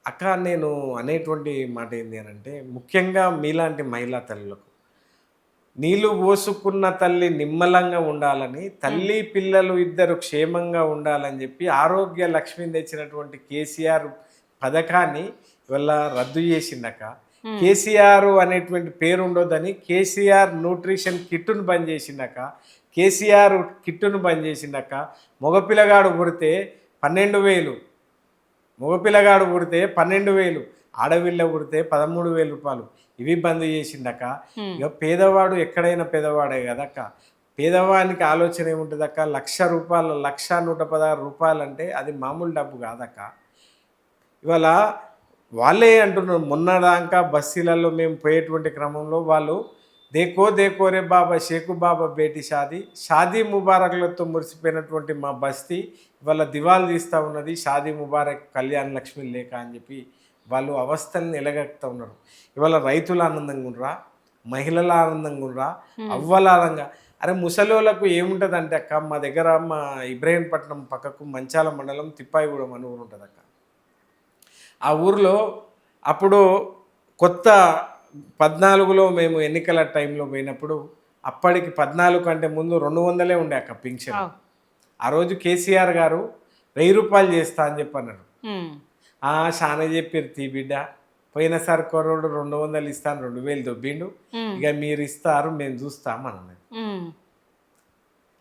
అక్క నేను అనేటువంటి మాట ఏంటి అని అంటే, ముఖ్యంగా మీలాంటి మహిళా తల్లులకు నీళ్ళు పోసుకున్న తల్లి నిమ్మలంగా ఉండాలని, తల్లి పిల్లలు ఇద్దరు క్షేమంగా ఉండాలని చెప్పి ఆరోగ్య లక్ష్మిని తెచ్చినటువంటి కేసీఆర్ పథకాన్ని ఇవాళ రద్దు చేసిందక. కేసీఆర్ అనేటువంటి పేరు ఉండొద్దని కేసీఆర్ న్యూట్రిషన్ కిట్టును బంద్ చేసిందక. కేసీఆర్ కిట్టును బంద్ చేసిందక. మగపిల్లగాడు పుడితే 12,000, మగపిల్లగాడు పుడితే 12,000, ఆడపిల్ల పుడితే 13,000 రూపాయలు ఇవి బంద్ చేసిందక్క. ఇక పేదవాడు ఎక్కడైనా పేదవాడే కదక్క. పేదవానికి ఆలోచన ఏముంటుంది అక్క? 1,00,000 రూపాయలు, 1,116 రూపాయలు అంటే అది మామూలు డబ్బు కాదక్క. ఇవాళ వాళ్ళే అంటున్నారు, మొన్నదాకా బస్తీలలో మేము పోయేటువంటి క్రమంలో వాళ్ళు దేకో రే బాబా షేకు బాబా బేటీ షాదీ ముబారక్లతో మురిసిపోయినటువంటి మా బస్తీ ఇవాళ దివాలు తీస్తూ ఉన్నది, షాదీ ముబారక్ కళ్యాణ లక్ష్మి లేక అని చెప్పి వాళ్ళు అవస్థల్ని ఎలగక్తా ఉన్నారు. ఇవాళ రైతులు ఆనందంగా ఉండరా, మహిళల ఆనందంగా ఉండరా, అవ్వల అరే ముసలోళ్ళకు ఏముంటుంది అంటే అక్క, మా దగ్గర మా ఇబ్రహీంపట్నం పక్కకు మంచాల మండలం తిప్పాయిగూడెం అని ఊరు ఉంటుంది అక్క. ఆ ఊరిలో అప్పుడు కొత్త 14లో మేము ఎన్నికల టైంలో పోయినప్పుడు అప్పటికి 14 కంటే ముందు 200 ఉండే అక్క పింఛన్. ఆ రోజు కేసీఆర్ గారు 1000 రూపాయలు చేస్తా అని చెప్పన్నారు. చాలా చెప్పారు తీ బిడ్డ, పోయినసారి కొరడు 200 ఇస్తాను 2000 దొబ్బిండు, ఇక మీరు ఇస్తారు మేము చూస్తామన్నది.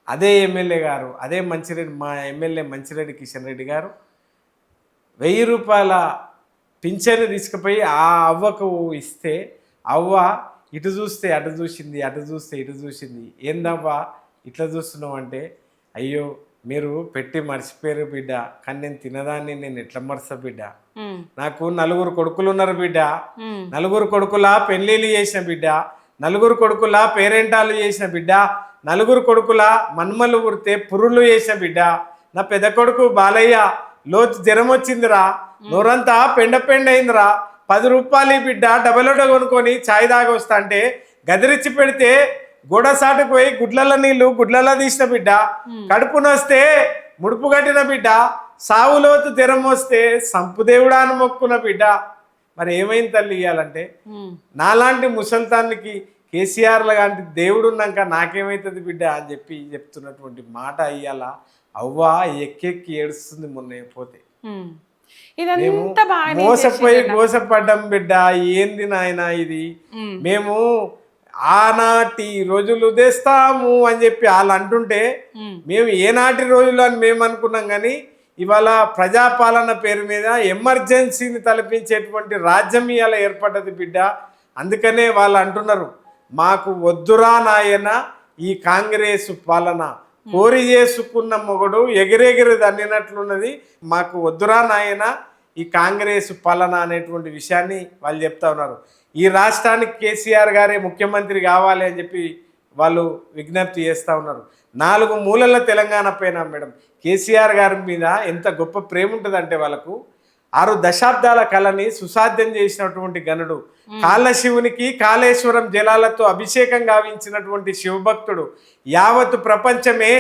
అదే ఎమ్మెల్యే గారు, అదే మంచిరెడ్డి, మా ఎమ్మెల్యే మంచిరెడ్డి కిషన్ రెడ్డి గారు 1000 రూపాయల పింఛను తీసుకుపోయి ఆ అవ్వకు ఇస్తే అవ్వ ఇటు చూస్తే అటు చూసింది, అటు చూస్తే ఇటు చూసింది. ఏందవ్వా ఇట్లా చూస్తున్నావు అంటే, అయ్యో మీరు పెట్టి మర్చిపోయారు బిడ్డ, కానీ నేను తినదాన్ని నేను ఎట్లా మర్చా బిడ్డ, నాకు 4 కొడుకులు ఉన్నారు బిడ్డ, 4 కొడుకుల పెళ్ళిళ్ళు చేసిన బిడ్డ, 4 కొడుకుల పేరెంటాలు చేసిన బిడ్డ, 4 కొడుకుల మన్మలు ఉరితే పురుళ్ళు చేసిన బిడ్డ, నా పెద్ద కొడుకు బాలయ్య లోతు జ్వరం వచ్చిందిరా, నోరంతా పెండ అయిందిరా, 10 రూపాయలు బిడ్డ డబలోట కొనుక్కొని ఛాయ్ తాగొస్తా అంటే గదిరిచ్చి పెడితే గోడసాటుకు పోయి గుడ్లలో నీళ్లు గుడ్లలో తీసిన బిడ్డ, కడుపు నొస్తే ముడుపు కట్టిన బిడ్డ, సావులోతు జ్వరం వస్తే సంపుదేవుడా అని మొక్కున్న బిడ్డ. మరి ఏమైంది తల్లి ఇయ్యాలంటే, నాలాంటి ముసల్తానికి కేసీఆర్ లాంటి దేవుడు ఉన్నాక నాకేమవుతుంది బిడ్డ అని చెప్పి చెప్తున్నటువంటి మాట అయ్యాల అవ్వా ఎక్కెక్కి ఏడుస్తుంది మొన్న పోతే. మోసపోయి మోసపడ్డం బిడ్డ, ఏంది నాయన ఇది, మేము ఆనాటి రోజులు తెస్తాము అని చెప్పి వాళ్ళు అంటుంటే మేము ఏనాటి రోజులు అని మేము అనుకున్నాం. కానీ ఇవాళ ప్రజాపాలన పేరు మీద ఎమర్జెన్సీని తలపించేటువంటి రాజ్యం ఇవాళ ఏర్పడ్డది బిడ్డ. అందుకనే వాళ్ళు అంటున్నారు, మాకు వద్దురా నాయన ఈ కాంగ్రెస్ పాలన, కోరి చేసుకున్న మొగడు ఎగిరెగిరి దన్నినట్లున్నది, మాకు వద్దురా నాయన ఈ కాంగ్రెస్ పాలన అనేటువంటి విషయాన్ని వాళ్ళు చెప్తా ఉన్నారు. ఈ రాష్ట్రానికి కేసీఆర్ గారే ముఖ్యమంత్రి కావాలి అని చెప్పి వాళ్ళు విజ్ఞప్తి చేస్తూ ఉన్నారు. 4 మూలల తెలంగాణ పైన మేడం కేసీఆర్ గారి మీద ఎంత గొప్ప ప్రేమ ఉంటుందంటే, వాళ్ళకు 6 దశాబ్దాల కళని సుసాధ్యం చేసినటువంటి గనుడు, కాళశివునికి కాళేశ్వరం జలాలతో అభిషేకం గావించినటువంటి శివభక్తుడు, యావత్తు ప్రపంచమే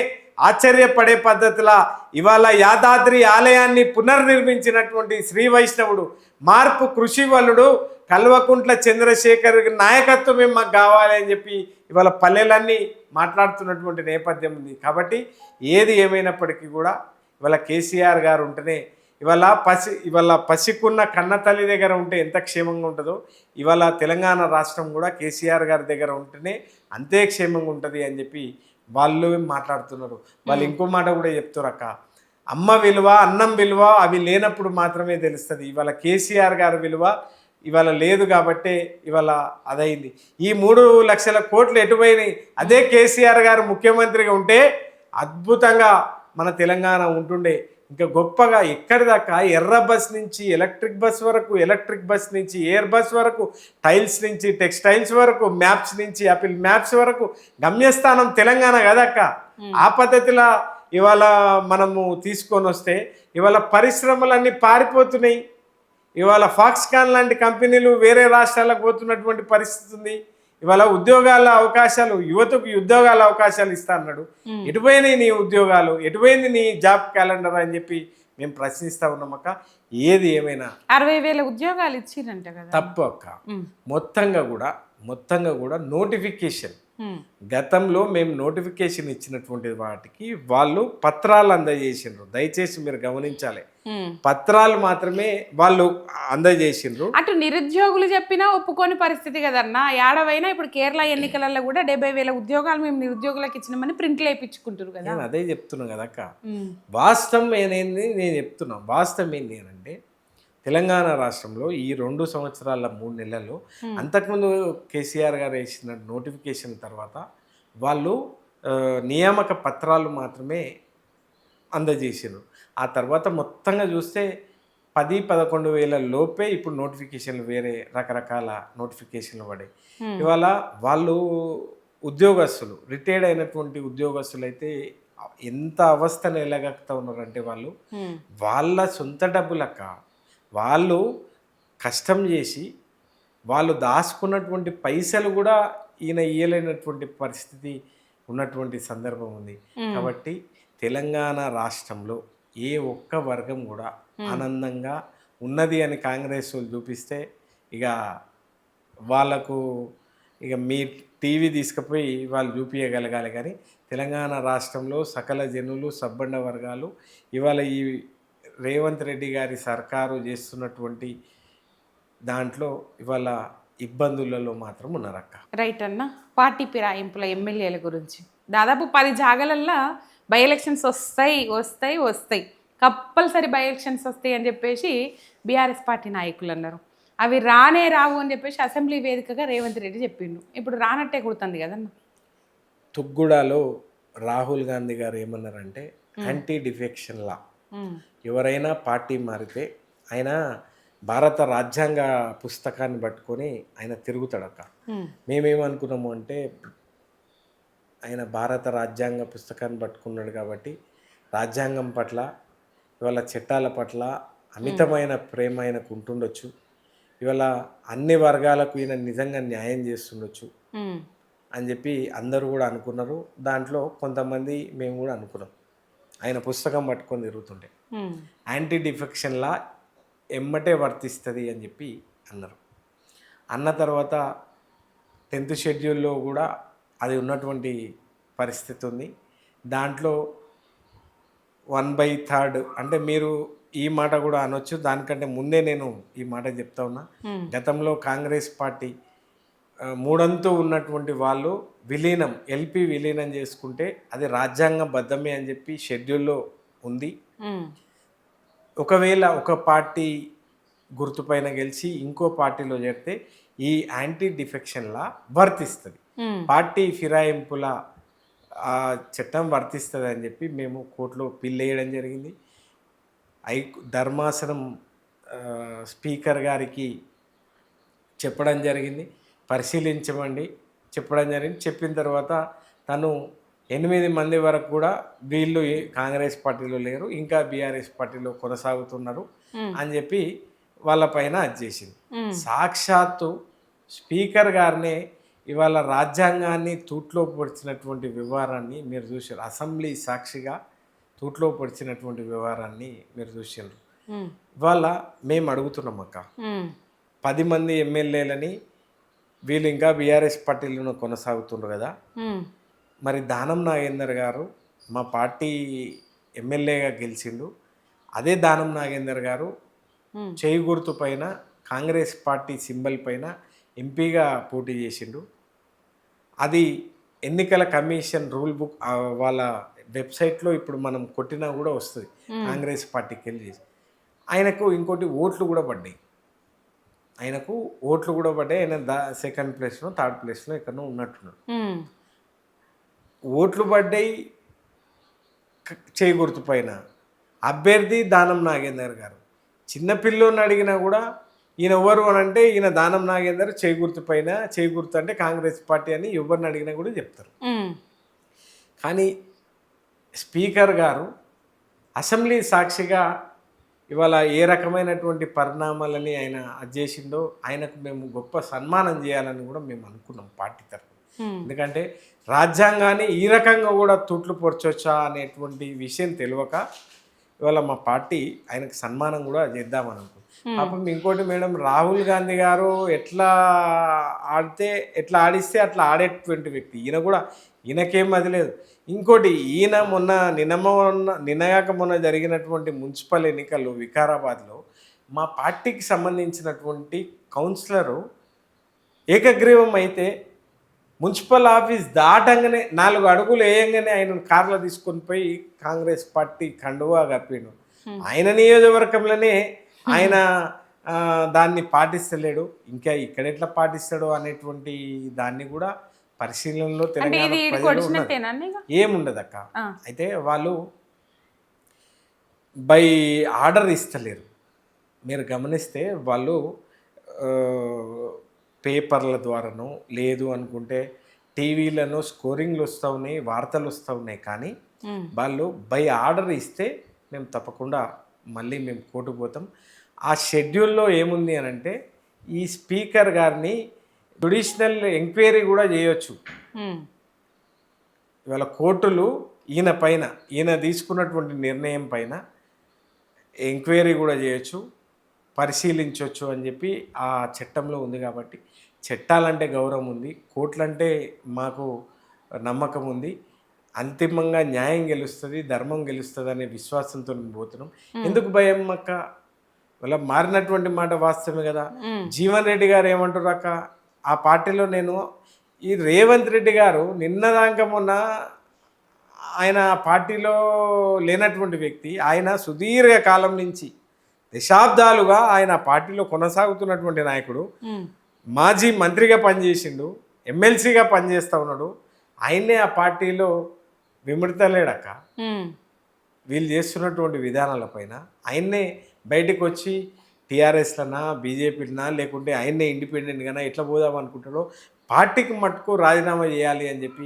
ఆశ్చర్యపడే పద్ధతిలో ఇవాళ యాదాద్రి ఆలయాన్ని పునర్నిర్మించినటువంటి శ్రీ వైష్ణవుడు, మార్పు కృషి వలుడు కల్వకుంట్ల చంద్రశేఖర్ నాయకత్వమే మాకు కావాలి అని చెప్పి ఇవాళ పల్లెలన్నీ మాట్లాడుతున్నటువంటి నేపథ్యం ఉంది. కాబట్టి ఏది ఏమైనప్పటికీ కూడా ఇవాళ కేసీఆర్ గారు ఉంటేనే, ఇవాళ పసికున్న కన్న తల్లి దగ్గర ఉంటే ఎంత క్షేమంగా ఉంటుందో, ఇవాళ తెలంగాణ రాష్ట్రం కూడా కేసీఆర్ గారి దగ్గర ఉంటేనే అంతే క్షేమంగా ఉంటుంది అని చెప్పి వాళ్ళు మాట్లాడుతున్నారు. వాళ్ళు ఇంకో మాట కూడా చెప్తారు అక్క, అమ్మ విలువ అన్నం విలువ అవి లేనప్పుడు మాత్రమే తెలుస్తుంది. ఇవాళ కేసీఆర్ గారి విలువ ఇవాళ లేదు కాబట్టే ఇవాళ అదైంది. ఈ 3 లక్షల కోట్లు ఎటుపోయినాయి, అదే కేసీఆర్ గారు ముఖ్యమంత్రిగా ఉంటే అద్భుతంగా మన తెలంగాణ ఉంటుండే. ఇంకా గొప్పగా ఎక్కడి దాకా ఎర్ర బస్ నుంచి ఎలక్ట్రిక్ బస్ వరకు, ఎలక్ట్రిక్ బస్ నుంచి ఎయిర్ బస్ వరకు, టైల్స్ నుంచి టెక్స్టైల్స్ వరకు, మ్యాప్స్ నుంచి యాపిల్ మ్యాప్స్ వరకు గమ్యస్థానం తెలంగాణ కదక్క. ఆ పద్ధతిలో ఇవాళ మనము తీసుకొని వస్తే ఇవాళ పరిశ్రమలన్నీ పారిపోతున్నాయి. ఇవాళ ఫాక్స్కాన్ లాంటి కంపెనీలు వేరే రాష్ట్రాలకు పోతున్నటువంటి పరిస్థితి ఉంది. ఇవాళ ఉద్యోగాల అవకాశాలు, యువతకు ఉద్యోగాల అవకాశాలు ఇస్తా అన్నాడు, ఎటుపోయినాయి నీ ఉద్యోగాలు, ఎటుపోయింది నీ జాబ్ క్యాలెండర్ అని చెప్పి మేము ప్రశ్నిస్తా ఉన్నాం అక్క. ఏది ఏమైనా 60,000 ఉద్యోగాలు ఇచ్చిరంట కదా, తప్పు అక్క. మొత్తంగా కూడా నోటిఫికేషన్, గతంలో మేము నోటిఫికేషన్ ఇచ్చినటువంటి వాటికి వాళ్ళు పత్రాలు అందజేసిండ్రు. దయచేసి మీరు గమనించాలి, పత్రాలు మాత్రమే వాళ్ళు అందజేసిండ్రు. అటు నిరుద్యోగులు చెప్పినా ఒప్పుకోని పరిస్థితి కదన్నా. ఏడవైనా ఇప్పుడు కేరళ ఎన్నికలలో కూడా 70,000 ఉద్యోగాలు మేము నిరుద్యోగులకు ఇచ్చినామని ప్రింట్లు వేయించుకుంటారు కదా. నేను అదే చెప్తున్నా కదక్క. వాస్తవం ఏంది నేను చెప్తున్నా, వాస్తవం ఏంటి అని అంటే, తెలంగాణ రాష్ట్రంలో ఈ 2 సంవత్సరాల 3 నెలల్లో, అంతకుముందు కేసీఆర్ గారు వేసిన నోటిఫికేషన్ తర్వాత వాళ్ళు నియామక పత్రాలు మాత్రమే అందజేసారు. ఆ తర్వాత మొత్తంగా చూస్తే 10-11 వేల లోపే ఇప్పుడు నోటిఫికేషన్లు, వేరే రకరకాల నోటిఫికేషన్లు పడాయి. ఇవాళ వాళ్ళు ఉద్యోగస్తులు, రిటైర్డ్ అయినటువంటి ఉద్యోగస్తులు అయితే ఎంత అవస్థను ఎలాగలుగుతా ఉన్నారంటే, వాళ్ళ సొంత డబ్బులక్క, వాళ్ళు కష్టం చేసి వాళ్ళు దాచుకున్నటువంటి పైసలు కూడా ఈయన ఇయ్యలేనటువంటి పరిస్థితి ఉన్నటువంటి సందర్భం ఉంది. కాబట్టి తెలంగాణ రాష్ట్రంలో ఏ ఒక్క వర్గం కూడా ఆనందంగా ఉన్నది అని కాంగ్రెస్ వాళ్ళు చూపిస్తే ఇక వాళ్ళకు ఇక మీ టీవీ తీసుకుపోయి వాళ్ళు చూపించగలగాలి. కానీ తెలంగాణ రాష్ట్రంలో సకల జనులు సబ్బండ వర్గాలు ఇవాళ ఈ రేవంత్ రెడ్డి గారి సర్కారు చేస్తున్నటువంటి దాంట్లో ఇవాళ ఇబ్బందులలో మాత్రం ఉన్నారక్క. రైట్ అన్న. పార్టీ ఫిరాయింపుల ఎమ్మెల్యేల గురించి దాదాపు 10 జాగాలల్లో బై ఎలక్షన్స్ వస్తాయి కంపల్సరీ బై ఎలక్షన్స్ వస్తాయి అని చెప్పేసి బీఆర్ఎస్ పార్టీ నాయకులు అన్నారు. అవి రానే రావు అని చెప్పేసి అసెంబ్లీ వేదికగా రేవంత్ రెడ్డి చెప్పిండు. ఇప్పుడు రానట్టే కుడుతుంది కదన్న. తుగ్గూడలో రాహుల్ గాంధీ గారు ఏమన్నారంటే యాంటీ డిఫెక్షన్ లా, ఎవరైనా పార్టీ మారితే ఆయన భారత రాజ్యాంగ పుస్తకాన్ని పట్టుకొని ఆయన తిరుగుతాడక్క. మేమేమనుకున్నాము అంటే ఆయన భారత రాజ్యాంగ పుస్తకాన్ని పట్టుకున్నాడు కాబట్టి రాజ్యాంగం పట్ల ఇవాళ చట్టాల పట్ల అమితమైన ప్రేమ ఆయనకు ఉంటుండొచ్చు. ఇవాళ అన్ని వర్గాలకు ఈయన నిజంగా న్యాయం చేస్తుండొచ్చు అని చెప్పి అందరూ కూడా అనుకున్నారు. దాంట్లో కొంతమంది మేము కూడా అనుకున్నాం. ఆయన పుస్తకం పట్టుకొని తిరుగుతుంటే యాంటీ డిఫెక్షన్ లా ఎమ్మటే వర్తిస్తుంది అని చెప్పి అన్నారు. అన్న తర్వాత 10th షెడ్యూల్లో కూడా అది ఉన్నటువంటి పరిస్థితి ఉంది. దాంట్లో 1/3 అంటే మీరు ఈ మాట కూడా అనొచ్చు. దానికంటే ముందే నేను ఈ మాట చెప్తా ఉన్నా. గతంలో కాంగ్రెస్ పార్టీ 3వంతు ఉన్నటువంటి వాళ్ళు ఎల్పి విలీనం చేసుకుంటే అది రాజ్యాంగబద్ధమే అని చెప్పి షెడ్యూల్లో ఉంది. ఒకవేళ ఒక పార్టీ గుర్తుపైన గెలిచి ఇంకో పార్టీలో చేరితే ఈ యాంటీ డిఫెక్షన్ లా వర్తిస్తుంది, పార్టీ ఫిరాయింపుల చట్టం వర్తిస్తుంది అని చెప్పి మేము కోర్టులో పిల్ వేయడం జరిగింది. ధర్మాసనం స్పీకర్ గారికి చెప్పడం జరిగింది, పరిశీలించమండి చెప్పడం జరిగింది. చెప్పిన తర్వాత తను 8 మంది వరకు కూడా వీళ్ళు కాంగ్రెస్ పార్టీలో లేరు, ఇంకా బీఆర్ఎస్ పార్టీలో కొనసాగుతున్నారు అని చెప్పి వాళ్ళపైన అది చేసింది. సాక్షాత్తు స్పీకర్ గారినే ఇవాళ రాజ్యాంగాన్ని తూట్లో పొడిచినటువంటి వ్యవహారాన్ని మీరు చూసారు. అసెంబ్లీ సాక్షిగా తూట్లో పొడిచినటువంటి వ్యవహారాన్ని మీరు చూసారు. ఇవాళ మేము అడుగుతున్నాం అక్క, 10 మంది ఎమ్మెల్యేలని వీళ్ళు ఇంకా బీఆర్ఎస్ పార్టీలో కొనసాగుతున్నారు కదా, మరి దానం నాగేందర్ గారు మా పార్టీ ఎమ్మెల్యేగా గెలిచిండు. అదే దానం నాగేందర్ గారు చేయి గుర్తు పైన కాంగ్రెస్ పార్టీ సింబల్ పైన ఎంపీగా పోటీ చేసిండు. అది ఎన్నికల కమిషన్ రూల్ బుక్ వాళ్ళ వెబ్సైట్లో ఇప్పుడు మనం కొట్టినా కూడా వస్తుంది కాంగ్రెస్ పార్టీకి వెళ్ళి. ఆయనకు ఇంకోటి ఓట్లు కూడా పడ్డాయి. ఆయన 2nd ప్లేస్లో 3rd ప్లేస్లో ఎక్కడో ఉన్నట్టున్నాడు. ఓట్లు పడ్డాయి చేయి గుర్తు పైన. అభ్యర్థి దానం నాగేందర్ గారు. చిన్నపిల్లోని అడిగినా కూడా ఈయన ఎవరు అని అంటే ఈయన దానం నాగేందర్ చేయి గుర్తు పైన, చేయి గుర్తు అంటే కాంగ్రెస్ పార్టీ అని ఎవరిని అడిగినా కూడా చెప్తారు. కానీ స్పీకర్ గారు అసెంబ్లీ సాక్షిగా ఇవాళ ఏ రకమైనటువంటి పరిణామాలని ఆయన అది చేసిండో ఆయనకు మేము గొప్ప సన్మానం చేయాలని కూడా మేము అనుకున్నాం పార్టీ తరఫున. ఎందుకంటే రాజ్యాంగాన్ని ఈ రకంగా కూడా తూట్లు పొరచొచ్చా అనేటువంటి విషయం తెలియక ఇవాళ మా పార్టీ ఆయనకు సన్మానం కూడా చేద్దామని అనుకుంటున్నాం. పాపం ఇంకోటి మేడం, రాహుల్ గాంధీ గారు ఎట్లా ఆడిస్తే అట్లా ఆడేటువంటి వ్యక్తి. ఈయనకేం అది లేదు. ఇంకోటి ఈయన నిన్నగాక మొన్న జరిగినటువంటి మున్సిపల్ ఎన్నికల్లో వికారాబాద్లో మా పార్టీకి సంబంధించినటువంటి కౌన్సిలరు ఏకగ్రీవం అయితే మున్సిపల్ ఆఫీస్ దాటంగానే 4 అడుగులు వేయంగానే ఆయన కార్లో తీసుకొని పోయి కాంగ్రెస్ పార్టీ కండువా కప్పిండు. ఆయన నియోజకవర్గంలోనే ఆయన దాన్ని పాటిస్తలేడు, ఇంకా ఇక్కడ ఎట్లా పాటిస్తాడో అనేటువంటి దాన్ని కూడా పరిశీలనలో తెలంగాణ ఏముండదు అక్క. అయితే వాళ్ళు బై ఆర్డర్ ఇస్తలేరు. మీరు గమనిస్తే వాళ్ళు పేపర్ల ద్వారానో లేదు అనుకుంటే టీవీలను స్కోరింగ్లు వస్తూ ఉన్నాయి, వార్తలు వస్తూ ఉన్నాయి. కానీ వాళ్ళు బై ఆర్డర్ ఇస్తే మేము తప్పకుండా మళ్ళీ మేము కోర్టుకు పోతాం. ఆ షెడ్యూల్లో ఏముంది అని అంటే ఈ స్పీకర్ గారిని జ్యుడిషియల్ ఎంక్వైరీ కూడా చేయొచ్చు. ఇవాళ కోర్టులు ఈయన తీసుకున్నటువంటి నిర్ణయం పైన ఎంక్వైరీ కూడా చేయొచ్చు, పరిశీలించవచ్చు అని చెప్పి ఆ చట్టంలో ఉంది. కాబట్టి చట్టాలంటే గౌరవం ఉంది, కోర్టులంటే మాకు నమ్మకం ఉంది. అంతిమంగా న్యాయం గెలుస్తుంది, ధర్మం గెలుస్తుంది అనే విశ్వాసంతో మేము పోతున్నాం. ఎందుకు భయం అక్క? వాళ్ళ మారినటువంటి మాట వాస్తవమే కదా. జీవన్ రెడ్డి గారు ఏమంటారు అక్క, ఆ పార్టీలో నేను ఈ రేవంత్ రెడ్డి గారు నిన్నదాకా మొన్న ఆయన పార్టీలో లేనటువంటి వ్యక్తి, ఆయన సుదీర్ఘ కాలం నుంచి దశాబ్దాలుగా ఆయన పార్టీలో కొనసాగుతున్నటువంటి నాయకుడు, మాజీ మంత్రిగా పనిచేసిండు, ఎమ్మెల్సీగా పనిచేస్తూ ఉన్నాడు. ఆయన్నే ఆ పార్టీలో విమృతలేడక్క. వీళ్ళు చేస్తున్నటువంటి విధానాలపైన ఆయన్నే బయటకు వచ్చి టీఆర్ఎస్లనా బీజేపీలనా లేకుంటే ఆయన్నే ఇండిపెండెంట్గానా ఎట్లా పోదాం అనుకుంటాడో పార్టీకి మట్టుకు రాజీనామా చేయాలి అని చెప్పి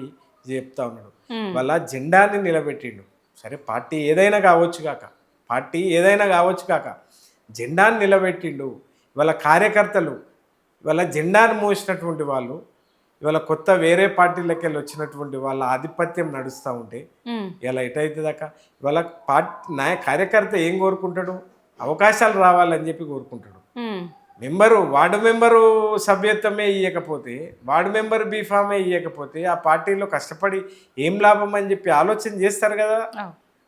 చెప్తా ఉన్నాడు. వాళ్ళ జెండాని నిలబెట్టిండు. సరే పార్టీ ఏదైనా కావచ్చు కాక జెండాని నిలబెట్టిండు. ఇవాళ కార్యకర్తలు ఇవాళ జెండాను మోసినటువంటి వాళ్ళు ఇవాళ కొత్త వేరే పార్టీలకి వెళ్ళి వచ్చినటువంటి వాళ్ళ ఆధిపత్యం నడుస్తూ ఉంటే ఇలా ఎటైతే దాకా ఇవాళ కార్యకర్త ఏం కోరుకుంటాడు? అవకాశాలు రావాలని చెప్పి కోరుకుంటాడు. వార్డు మెంబరు సభ్యత్వమే ఇవ్వకపోతే, వార్డు మెంబర్ బీఫామే ఇవ్వకపోతే ఆ పార్టీలో కష్టపడి ఏం లాభం అని చెప్పి ఆలోచన చేస్తారు కదా.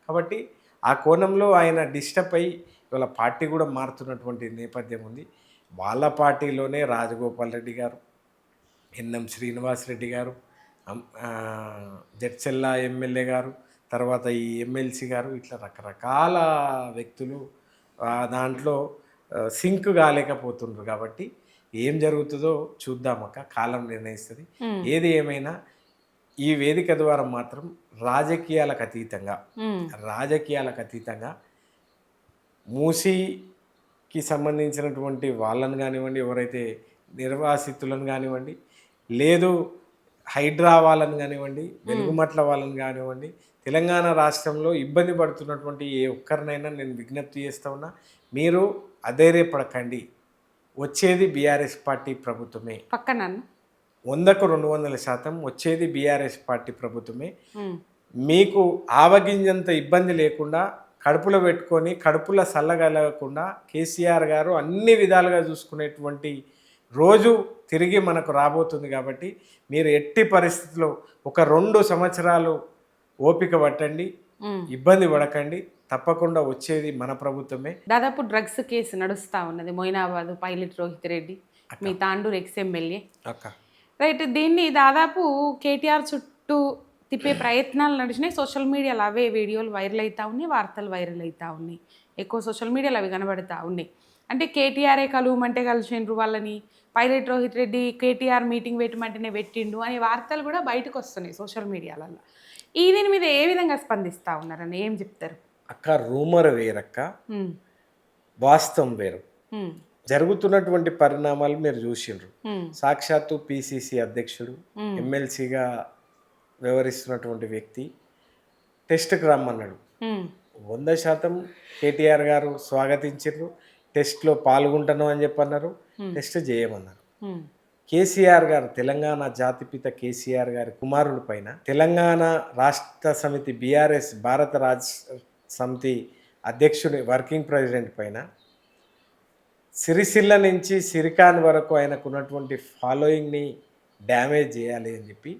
కాబట్టి ఆ కోణంలో ఆయన డిస్టర్బ్ అయ్యి ఇవాళ పార్టీ కూడా మారుతున్నటువంటి నేపథ్యం ఉంది. వాళ్ళ పార్టీలోనే రాజగోపాల్ రెడ్డి గారు, ఎన్ఎం శ్రీనివాస్ రెడ్డి గారు, జడ్చెల్ల ఎమ్మెల్యే గారు, తర్వాత ఈ ఎమ్మెల్సీ గారు, ఇట్లా రకరకాల వ్యక్తులు దాంట్లో సింక్ కాలేకపోతున్నారు. కాబట్టి ఏం జరుగుతుందో చూద్దామక్క, కాలం నిర్ణయిస్తుంది. ఏది ఏమైనా ఈ వేదిక ద్వారా మాత్రం రాజకీయాలకు అతీతంగా మూసీకి సంబంధించినటువంటి వాళ్ళని కానివ్వండి, ఎవరైతే నిర్వాసితులను కానివ్వండి, లేదు హైడ్రా వాళ్ళని కానివ్వండి, వెలుగుమట్ల వాళ్ళని కానివ్వండి, తెలంగాణ రాష్ట్రంలో ఇబ్బంది పడుతున్నటువంటి ఏ ఒక్కరినైనా నేను విజ్ఞప్తి చేస్తూ ఉన్నా, మీరు అధైర్యపడకండి. వచ్చేది బీఆర్ఎస్ పార్టీ ప్రభుత్వమే. పక్కన 100కు 200% వచ్చేది బీఆర్ఎస్ పార్టీ ప్రభుత్వమే. మీకు ఆవగింజంత ఇబ్బంది లేకుండా కడుపులో పెట్టుకొని కడుపులో సల్లగలగకుండా కేసీఆర్ గారు అన్ని విధాలుగా చూసుకునేటువంటి రోజు తిరిగి మనకు రాబోతుంది. కాబట్టి మీరు ఎట్టి పరిస్థితుల్లో ఒక 2 సంవత్సరాలు ఓపిక పట్టండి, ఇబ్బంది పడకండి. తప్పకుండా వచ్చేది మన ప్రభుత్వమే. దాదాపు డ్రగ్స్ కేసు నడుస్తూ ఉన్నది మొయినాబాద్ పైలట్ రోహిత్ రెడ్డి, మీ తాండూరు ఎక్స్ఎమ్మెల్యే అక్క. రైట్, దీన్ని దాదాపు కేటీఆర్ చుట్టూ తిప్పే ప్రయత్నాలు నడిచినాయి. సోషల్ మీడియాలో అవే వీడియోలు వైరల్ అవుతూ ఉన్నాయి, వార్తలు వైరల్ అవుతూ ఉన్నాయి, ఎక్కువ సోషల్ మీడియాలో అవి కనబడుతూ ఉన్నాయి. అంటే కేటీఆర్ఏ కలువమంటే కలిసిండ్రు వాళ్ళని, పైలట్ రోహిత్ రెడ్డి కేటీఆర్ మీటింగ్ పెట్టమంటేనే పెట్టిండు అనే వార్తలు కూడా బయటకు వస్తున్నాయి సోషల్ మీడియాలలో. ఈ దీని మీద ఏ విధంగా స్పందిస్తూ ఉన్నారని ఏం చెప్తారు? అక్క, రూమర్ వేరక్క, వాస్తవం వేరు. జరుగుతున్నటువంటి పరిణామాలు మీరు చూసిండ్రు. సాక్షాత్తు పిసిసి అధ్యక్షుడు, ఎమ్మెల్సీగా వ్యవహరిస్తున్నటువంటి వ్యక్తి టెస్ట్కి రమ్మన్నాడు. 100% కేటీఆర్ గారు స్వాగతించారు. టెస్ట్లో పాల్గొంటాను అని చెప్పన్నారు, టెస్ట్ చేయమన్నారు. కేసీఆర్ గారు, తెలంగాణ జాతిపిత కేసీఆర్ గారి కుమారుడి పైన, తెలంగాణ రాష్ట్ర సమితి బీఆర్ఎస్ భారత రాష్ట్ర సమితి అధ్యక్షుడి వర్కింగ్ ప్రెసిడెంట్ పైన, సిరిసిల్ల నుంచి సిరికాన్ వరకు ఆయనకు ఉన్నటువంటి ఫాలోయింగ్ని డ్యామేజ్ చేయాలి అని చెప్పి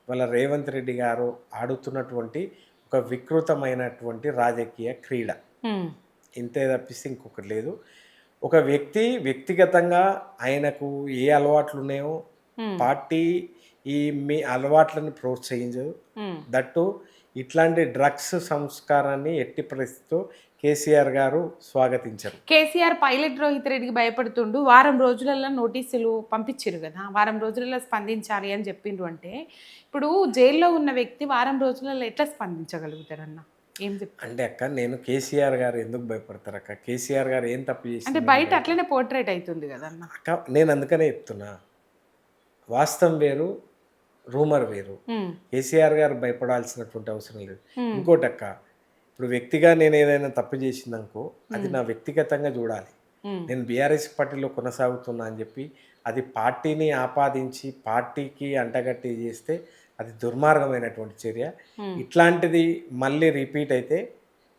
వాళ్ళ రేవంత్ రెడ్డి గారు ఆడుతున్నటువంటి ఒక వికృతమైనటువంటి రాజకీయ క్రీడ. ఇంతే తప్పిస్తే ఇంకొకటి లేదు. ఒక వ్యక్తిగతంగా ఆయనకు ఏ అలవాట్లు ఉన్నాయో పార్టీ మీ అలవాట్లను ప్రోత్సహించదు. దట్టు ఇట్లాంటి డ్రగ్స్ సంస్కారాన్ని ఎట్టి పరిస్థితితో కేసీఆర్ గారు స్వాగతించారు. కేసీఆర్ పైలట్ రోహిత్ రెడ్డికి భయపడుతుండు, వారం రోజులలో నోటీసులు పంపించారు కదా, వారం రోజులలో స్పందించాలి అని చెప్పిండ్రు. అంటే ఇప్పుడు జైల్లో ఉన్న వ్యక్తి వారం రోజులలో ఎట్లా స్పందించగలుగుతారన్న ఏం చెప్తారు? అంటే అక్క, నేను కేసీఆర్ గారు ఎందుకు భయపడతారు అక్క? కేసీఆర్ గారు ఏం తప్పు చేసి అంటే బయట అట్లనే పోర్ట్రేట్ అవుతుంది కదా అన్న. అక్క, నేను అందుకనే చెప్తున్నా, వాస్తవం వేరు, రూమర్ వేరు. కేసీఆర్ గారు భయపడాల్సినటువంటి అవసరం లేదు. ఇంకోటి అక్క, ఇప్పుడు వ్యక్తిగా నేను ఏదైనా తప్పు చేసిందనుకో అది నా వ్యక్తిగతంగా చూడాలి. నేను బీఆర్ఎస్ పార్టీలో కొనసాగుతున్నా అని చెప్పి అది పార్టీని ఆపాదించి పార్టీకి అంటగట్టి చేస్తే అది దుర్మార్గమైనటువంటి చర్య. ఇట్లాంటిది మళ్ళీ రిపీట్ అయితే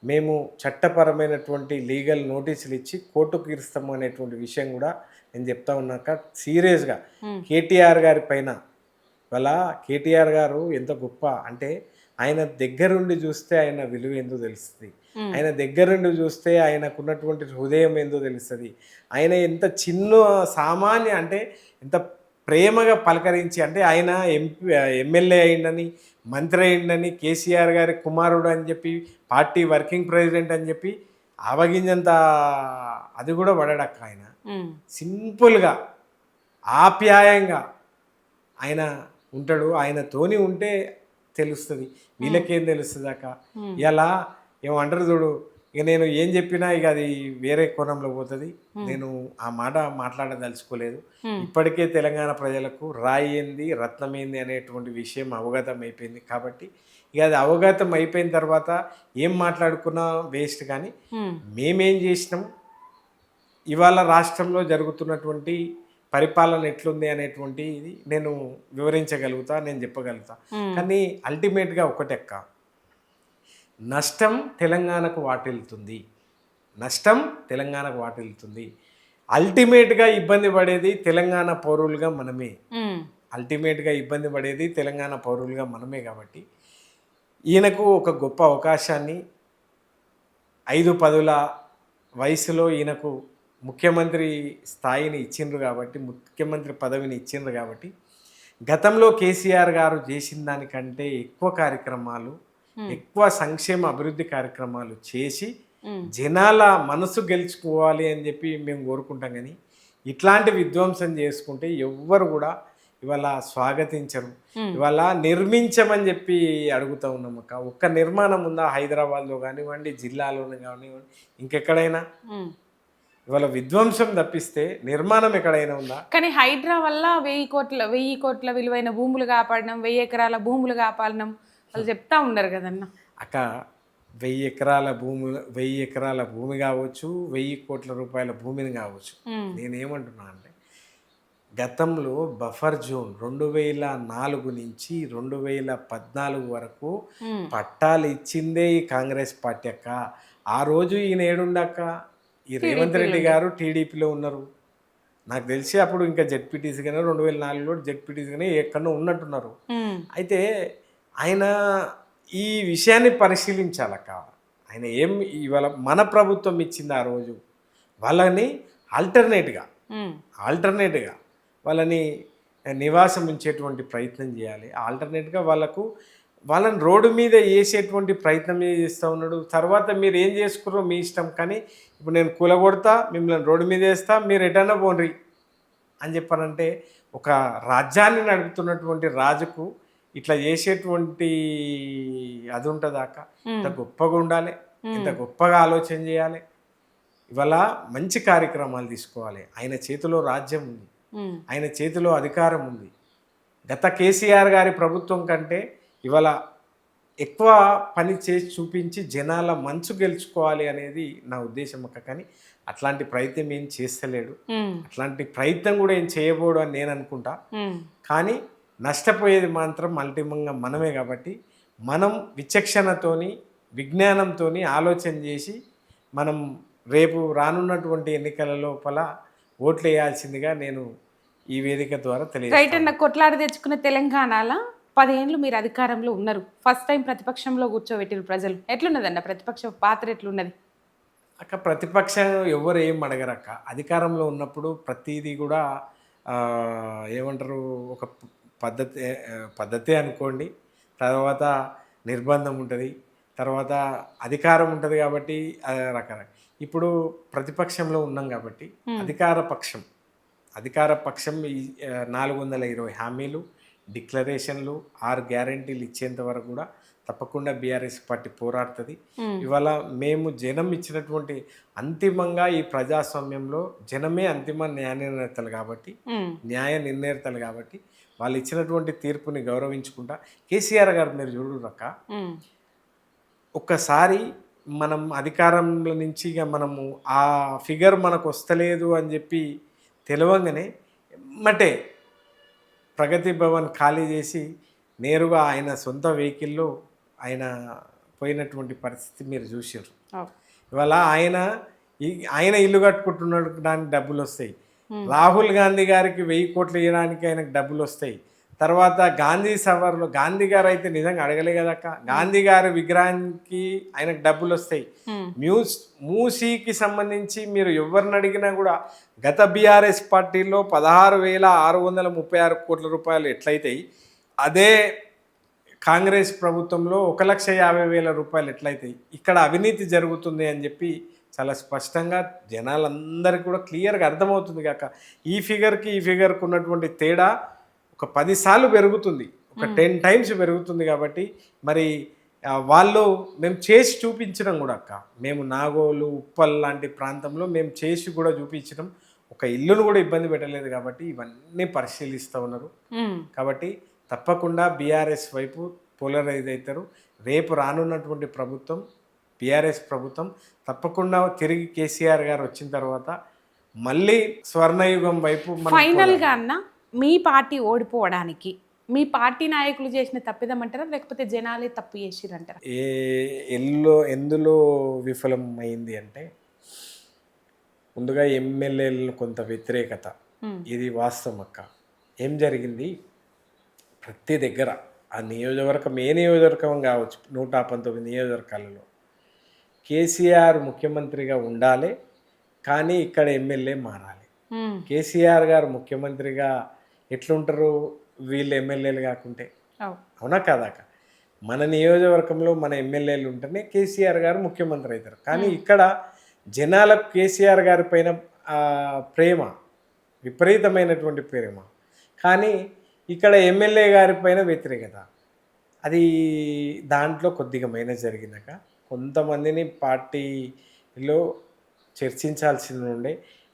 మేము చట్టపరమైనటువంటి లీగల్ నోటీసులు ఇచ్చి కోర్టుకు ఇస్తాము అనేటువంటి విషయం కూడా నేను చెప్తా ఉన్నాక సీరియస్గా కేటీఆర్ గారి పైన వాళ్ళ కేటీఆర్ గారు ఎంత గొప్ప అంటే ఆయన దగ్గరుండి చూస్తే ఆయన విలువ ఏందో తెలుస్తుంది. ఆయన దగ్గరుండి చూస్తే ఆయనకున్నటువంటి హృదయం ఏందో తెలుస్తుంది. ఆయన ఎంత చిన్న సామాన్య అంటే ఎంత ప్రేమగా పలకరించి అంటే ఆయన ఎమ్మెల్యే అయిందని మంత్రి అయిందని కేసీఆర్ గారి కుమారుడు అని చెప్పి పార్టీ వర్కింగ్ ప్రెసిడెంట్ అని చెప్పి ఆవగింజంత అది కూడా పడడక్క. ఆయన సింపుల్గా ఆప్యాయంగా ఆయన ఉంటాడు. ఆయనతోని ఉంటే తెలుస్తుంది. వీళ్ళకేం తెలుస్తుంది అక్క. ఇలా ఏమంటారు చూడు, ఇక నేను ఏం చెప్పినా ఇక అది వేరే కోణంలో పోతుంది. నేను ఆ మాట మాట్లాడదలుచుకోలేదు. ఇప్పటికే తెలంగాణ ప్రజలకు రాయి ఏంది రత్నం ఏంది అనేటువంటి విషయం అవగతం అయిపోయింది. కాబట్టి ఇక అది అవగతం అయిపోయిన తర్వాత ఏం మాట్లాడుకున్నా వేస్ట్. కానీ మేమేం చేసినాం, ఇవాళ రాష్ట్రంలో జరుగుతున్నటువంటి పరిపాలన ఎట్లుంది అనేటువంటి ఇది నేను వివరించగలుగుతా, నేను చెప్పగలుగుతా. కానీ అల్టిమేట్గా ఒకటెక్క, నష్టం తెలంగాణకు వాటిల్లుతుంది. నష్టం తెలంగాణకు వాటిల్లుతుంది. అల్టిమేట్గా ఇబ్బంది పడేది తెలంగాణ పౌరులుగా మనమే. అల్టిమేట్గా ఇబ్బంది పడేది తెలంగాణ పౌరులుగా మనమే. కాబట్టి ఈయనకు ఒక గొప్ప అవకాశాన్ని 5 పదుల వయసులో ఈయనకు ముఖ్యమంత్రి స్థాయిని ఇచ్చిండ్రు కాబట్టి, ముఖ్యమంత్రి పదవిని ఇచ్చిండ్రు కాబట్టి, గతంలో కేసీఆర్ గారు చేసిన దానికంటే ఎక్కువ కార్యక్రమాలు, ఎక్కువ సంక్షేమ అభివృద్ధి కార్యక్రమాలు చేసి జనాల మనసు గెలుచుకోవాలి అని చెప్పి మేము కోరుకుంటాం. కానీ ఇట్లాంటి విధ్వంసం చేసుకుంటే ఎవ్వరు కూడా ఇవాళ స్వాగతించరు. ఇవాళ నిర్మించమని చెప్పి అడుగుతూ ఉన్నాం అక్క. ఒక్క నిర్మాణం ఉందా హైదరాబాద్లో కానివ్వండి, జిల్లాలోనే కానివ్వండి, ఇంకెక్కడైనా? ఇవాళ విధ్వంసం తప్పిస్తే నిర్మాణం ఎక్కడైనా ఉందా? కానీ హైడ్రా వల్ల 1000 కోట్ల విలువైన భూములు కాపాడడం, 1000 ఎకరాల భూములు కాపాడడం వాళ్ళు చెప్తా ఉన్నారు కదన్న అక్క. 1000 ఎకరాల భూమి కావచ్చు, 1000 కోట్ల రూపాయల భూమిని కావచ్చు. నేనేమంటున్నా అంటే గతంలో బఫర్ జోన్ 2004 నుంచి 2014 వరకు పట్టాలు ఇచ్చిందే ఈ కాంగ్రెస్ పార్టీ అక్క. ఆ రోజు ఈయన ఏడుండక్క, ఈ రేవంత్ రెడ్డి గారు టీడీపీలో ఉన్నారు. నాకు తెలిసి అప్పుడు ఇంకా జెడ్పీటీసీ కానీ 2004లో జెడ్పీటీసీ కానీ ఎక్కడో ఉన్నట్టున్నారు. అయితే ఆయన ఈ విషయాన్ని పరిశీలించాలక్క. ఆయన ఇవాళ మన ప్రభుత్వం ఇచ్చింది ఆ రోజు వాళ్ళని ఆల్టర్నేట్గా వాళ్ళని నివాసం ఉంచేటువంటి ప్రయత్నం చేయాలి. ఆల్టర్నేట్గా వాళ్ళని రోడ్డు మీద వేసేటువంటి ప్రయత్నం చేస్తూ ఉన్నాడు. తర్వాత మీరు ఏం చేసుకున్నారో మీ ఇష్టం, కానీ ఇప్పుడు నేను కూలగొడతా, మిమ్మల్ని రోడ్డు మీద వేస్తా, మీరు ఎటన్నా పోండ్రి అని చెప్పానంటే ఒక రాజ్యాన్ని నడుపుతున్నటువంటి రాజుకు ఇట్లా చేసేటువంటి అది ఉంటుందాక. ఇంత గొప్పగా ఉండాలి, ఇంత గొప్పగా ఆలోచన చేయాలి. ఇవాళ మంచి కార్యక్రమాలు తీసుకోవాలి. ఆయన చేతిలో రాజ్యం ఉంది, ఆయన చేతిలో అధికారం ఉంది. గత కేసీఆర్ గారి ప్రభుత్వం కంటే ఇవాళ ఎక్కువ పని చేసి చూపించి జనాల మనసు గెలుచుకోవాలి అనేది నా ఉద్దేశం అక్క. కానీ అట్లాంటి ప్రయత్నం ఏం చేస్తలేడు, అట్లాంటి ప్రయత్నం కూడా ఏం చేయబోడు అని నేను అనుకుంటా. కానీ నష్టపోయేది మాత్రం అల్టిమంగా మనమే. కాబట్టి మనం విచక్షణతోని, విజ్ఞానంతోని ఆలోచన చేసి మనం రేపు రానున్నటువంటి ఎన్నికల లోపల ఓట్లు వేయాల్సిందిగా నేను ఈ వేదిక ద్వారా తెలియజేస్తాను. కొట్లాడి తెచ్చుకున్న తెలంగాణలో 10 ఏళ్ళు మీరు అధికారంలో ఉన్నారు. ఫస్ట్ టైం ప్రతిపక్షంలో కూర్చోబెట్టిరు ప్రజలు. ఎట్లున్నదన్న ప్రతిపక్ష పాత్ర ఎట్లున్నది అక్క? ప్రతిపక్షం ఎవరు ఏం అడగరక్క. అధికారంలో ఉన్నప్పుడు ప్రతిదీ కూడా ఏమంటారు, ఒక పద్ధతే అనుకోండి. తర్వాత నిర్బంధం ఉంటుంది, తర్వాత అధికారం ఉంటుంది. కాబట్టి రకరకాల ఇప్పుడు ప్రతిపక్షంలో ఉన్నాం కాబట్టి అధికార పక్షం 420 హామీలు, డిక్లరేషన్లు, 6 గ్యారంటీలు ఇచ్చేంత వరకు కూడా తప్పకుండా బీఆర్ఎస్ పార్టీ పోరాడుతుంది. ఇవాళ మేము జనం ఇచ్చినటువంటి అంతిమంగా ఈ ప్రజాస్వామ్యంలో జనమే అంతిమ న్యాయ నిర్ణేతలు కాబట్టి వాళ్ళు ఇచ్చినటువంటి తీర్పుని గౌరవించుకుంటా. కేసీఆర్ గారు మీరు చూడరక్క, ఒక్కసారి మనం అధికారంలో నుంచి ఇక మనము ఆ ఫిగర్ మనకు వస్తలేదు అని చెప్పి తెలవంగానే ఎమ్మటే ప్రగతి భవన్ ఖాళీ చేసి నేరుగా ఆయన సొంత వెహికల్లో ఆయన పోయినటువంటి పరిస్థితి మీరు చూసారు. ఇవాళ ఆయన ఇల్లు కట్టుకుంటున్నాడు, దానికి డబ్బులు వస్తాయి. రాహుల్ గాంధీ గారికి 1000 కోట్లు ఇవ్వడానికి ఆయనకు డబ్బులు వస్తాయి. తర్వాత గాంధీ సభలో గాంధీ గారు అయితే నిజంగా అడగలే కదక్క, గాంధీ గారి విగ్రహానికి ఆయనకు డబ్బులు వస్తాయి. మూసీకి సంబంధించి మీరు ఎవరిని అడిగినా కూడా గత బీఆర్ఎస్ పార్టీలో 16,636 కోట్ల రూపాయలు ఎట్లయితాయి, అదే కాంగ్రెస్ ప్రభుత్వంలో 1,50,000 రూపాయలు ఎట్లయితాయి. ఇక్కడ అవినీతి జరుగుతుంది అని చెప్పి చాలా స్పష్టంగా జనాలందరికీ కూడా క్లియర్గా అర్థమవుతుంది కాక ఈ ఫిగర్కి ఈ ఫిగర్కి ఉన్నటువంటి తేడా ఒక 10 సార్లు పెరుగుతుంది, ఒక 10 టైమ్స్ పెరుగుతుంది. కాబట్టి మరి వాళ్ళు మేము చేసి చూపించడం కూడా అక్క, మేము నాగోలు ఉప్పల్ లాంటి ప్రాంతంలో మేము చేసి కూడా చూపించడం, ఒక ఇల్లును కూడా ఇబ్బంది పెట్టలేదు. కాబట్టి ఇవన్నీ పరిశీలిస్తూ ఉన్నారు. కాబట్టి తప్పకుండా బీఆర్ఎస్ వైపు పోలరైజ్ అవుతారు. రేపు రానున్నటువంటి ప్రభుత్వం బీఆర్ఎస్ ప్రభుత్వం తప్పకుండా తిరిగి కేసీఆర్ గారు వచ్చిన తర్వాత మళ్ళీ స్వర్ణయుగం వైపు ఫైనల్గా అన్న మీ పార్టీ ఓడిపోవడానికి మీ పార్టీ నాయకులు చేసిన తప్పిదం అంటారా, లేకపోతే జనాలే తప్పు చేసిరంటారా? ఎందులో విఫలం అయింది అంటే ముందుగా ఎమ్మెల్యేలను కొంత వ్యతిరేకత, ఇది వాస్తవం అక్క. ఏం జరిగింది, ప్రతి దగ్గర ఆ నియోజకవర్గం ఏ నియోజకవర్గం కావచ్చు, 119 నియోజకవర్గాలలో కేసీఆర్ ముఖ్యమంత్రిగా ఉండాలి, కానీ ఇక్కడ ఎమ్మెల్యే మారాలి. కేసీఆర్ గారు ముఖ్యమంత్రిగా ఎట్లుంటారు వీళ్ళు ఎమ్మెల్యేలు కాకుంటే? అవునా కాదాక? మన నియోజకవర్గంలో మన ఎమ్మెల్యేలు ఉంటేనే కేసీఆర్ గారు ముఖ్యమంత్రి అవుతారు. కానీ ఇక్కడ జనాలకు కేసీఆర్ గారి పైన ప్రేమ, విపరీతమైనటువంటి ప్రేమ, కానీ ఇక్కడ ఎమ్మెల్యే గారి పైన వ్యతిరేకత. అది దాంట్లో కొద్దిగా మైనస్ జరిగినాక కొంతమందిని పార్టీలో చర్చించాల్సి ఉండే,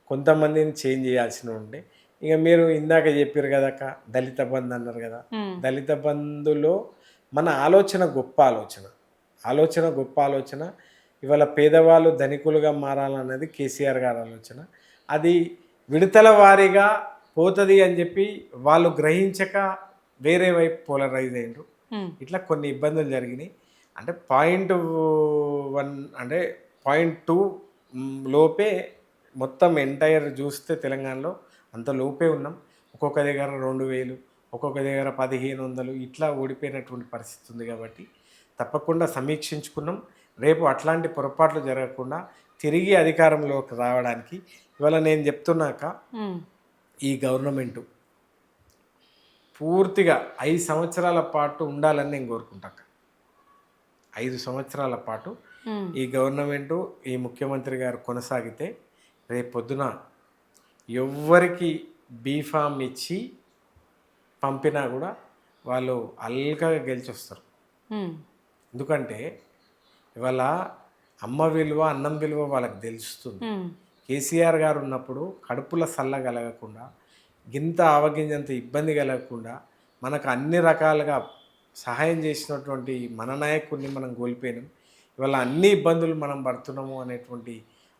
కొంతమందిని చేంజ్ చేయాల్సి ఉండే. ఇక మీరు ఇందాక చెప్పారు కదక్క, దళిత బంధు అన్నారు కదా, దళిత బంధులో మన ఆలోచన గొప్ప ఆలోచన. ఇవాళ పేదవాళ్ళు ధనికులుగా మారాలన్నది కేసీఆర్ గారి ఆలోచన. అది విడతల వారీగా పోతుంది అని చెప్పి వాళ్ళు గ్రహించక వేరే వైపు పోలరైజ్ అయ్యారు. ఇట్లా కొన్ని ఇబ్బందులు జరిగినాయి. అంటే 0.1 అంటే 0.2 లోపే మొత్తం ఎంటైర్ చూస్తే తెలంగాణలో అంత లోపే ఉన్నాం. ఒక్కొక్క దగ్గర 2,000, ఒక్కొక్క దగ్గర 1,500 ఇట్లా ఓడిపోయినటువంటి పరిస్థితి ఉంది. కాబట్టి తప్పకుండా సమీక్షించుకున్నాం. రేపు అట్లాంటి పొరపాట్లు జరగకుండా తిరిగి అధికారంలోకి రావడానికి ఇవాళ నేను చెప్తున్నాక ఈ గవర్నమెంటు పూర్తిగా 5 సంవత్సరాల పాటు ఉండాలని నేను కోరుకుంటాక. 5 సంవత్సరాల పాటు ఈ గవర్నమెంటు, ఈ ముఖ్యమంత్రి గారు కొనసాగితే రేపు పొద్దున ఎవ్వరికి బీఫామ్ ఇచ్చి పంపినా కూడా వాళ్ళు అల్కగా గెలిచొస్తారు. ఎందుకంటే ఇవాళ అమ్మ విలువ, అన్నం విలువ వాళ్ళకి తెలుస్తుంది. కేసీఆర్ గారు ఉన్నప్పుడు కడుపుల సల్ల కలగకుండా, గింత ఆవగింజంత ఇబ్బంది కలగకుండా మనకు అన్ని రకాలుగా సహాయం చేసినటువంటి మన నాయకుడిని మనం కోల్పోయినాం. ఇవాళ అన్ని ఇబ్బందులు మనం పడుతున్నాము అనేటువంటి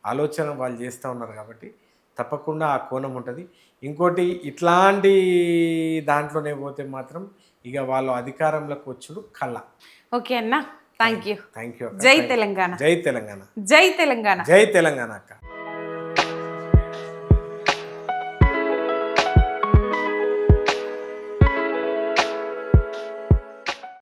ఆలోచన వాళ్ళు చేస్తూ ఉన్నారు. కాబట్టి తప్పకుండా ఆ కోణం ఉంటుంది. ఇంకోటి ఇట్లాంటి దాంట్లోనే పోతే మాత్రం ఇక వాళ్ళు అధికారంలోకి వచ్చుడు కళ్ళ. ఓకే అన్న, థ్యాంక్ యూ. Thank you. జై తెలంగాణ. జై తెలంగాణ. జై తెలంగాణ. జై తెలంగాణ అక్క.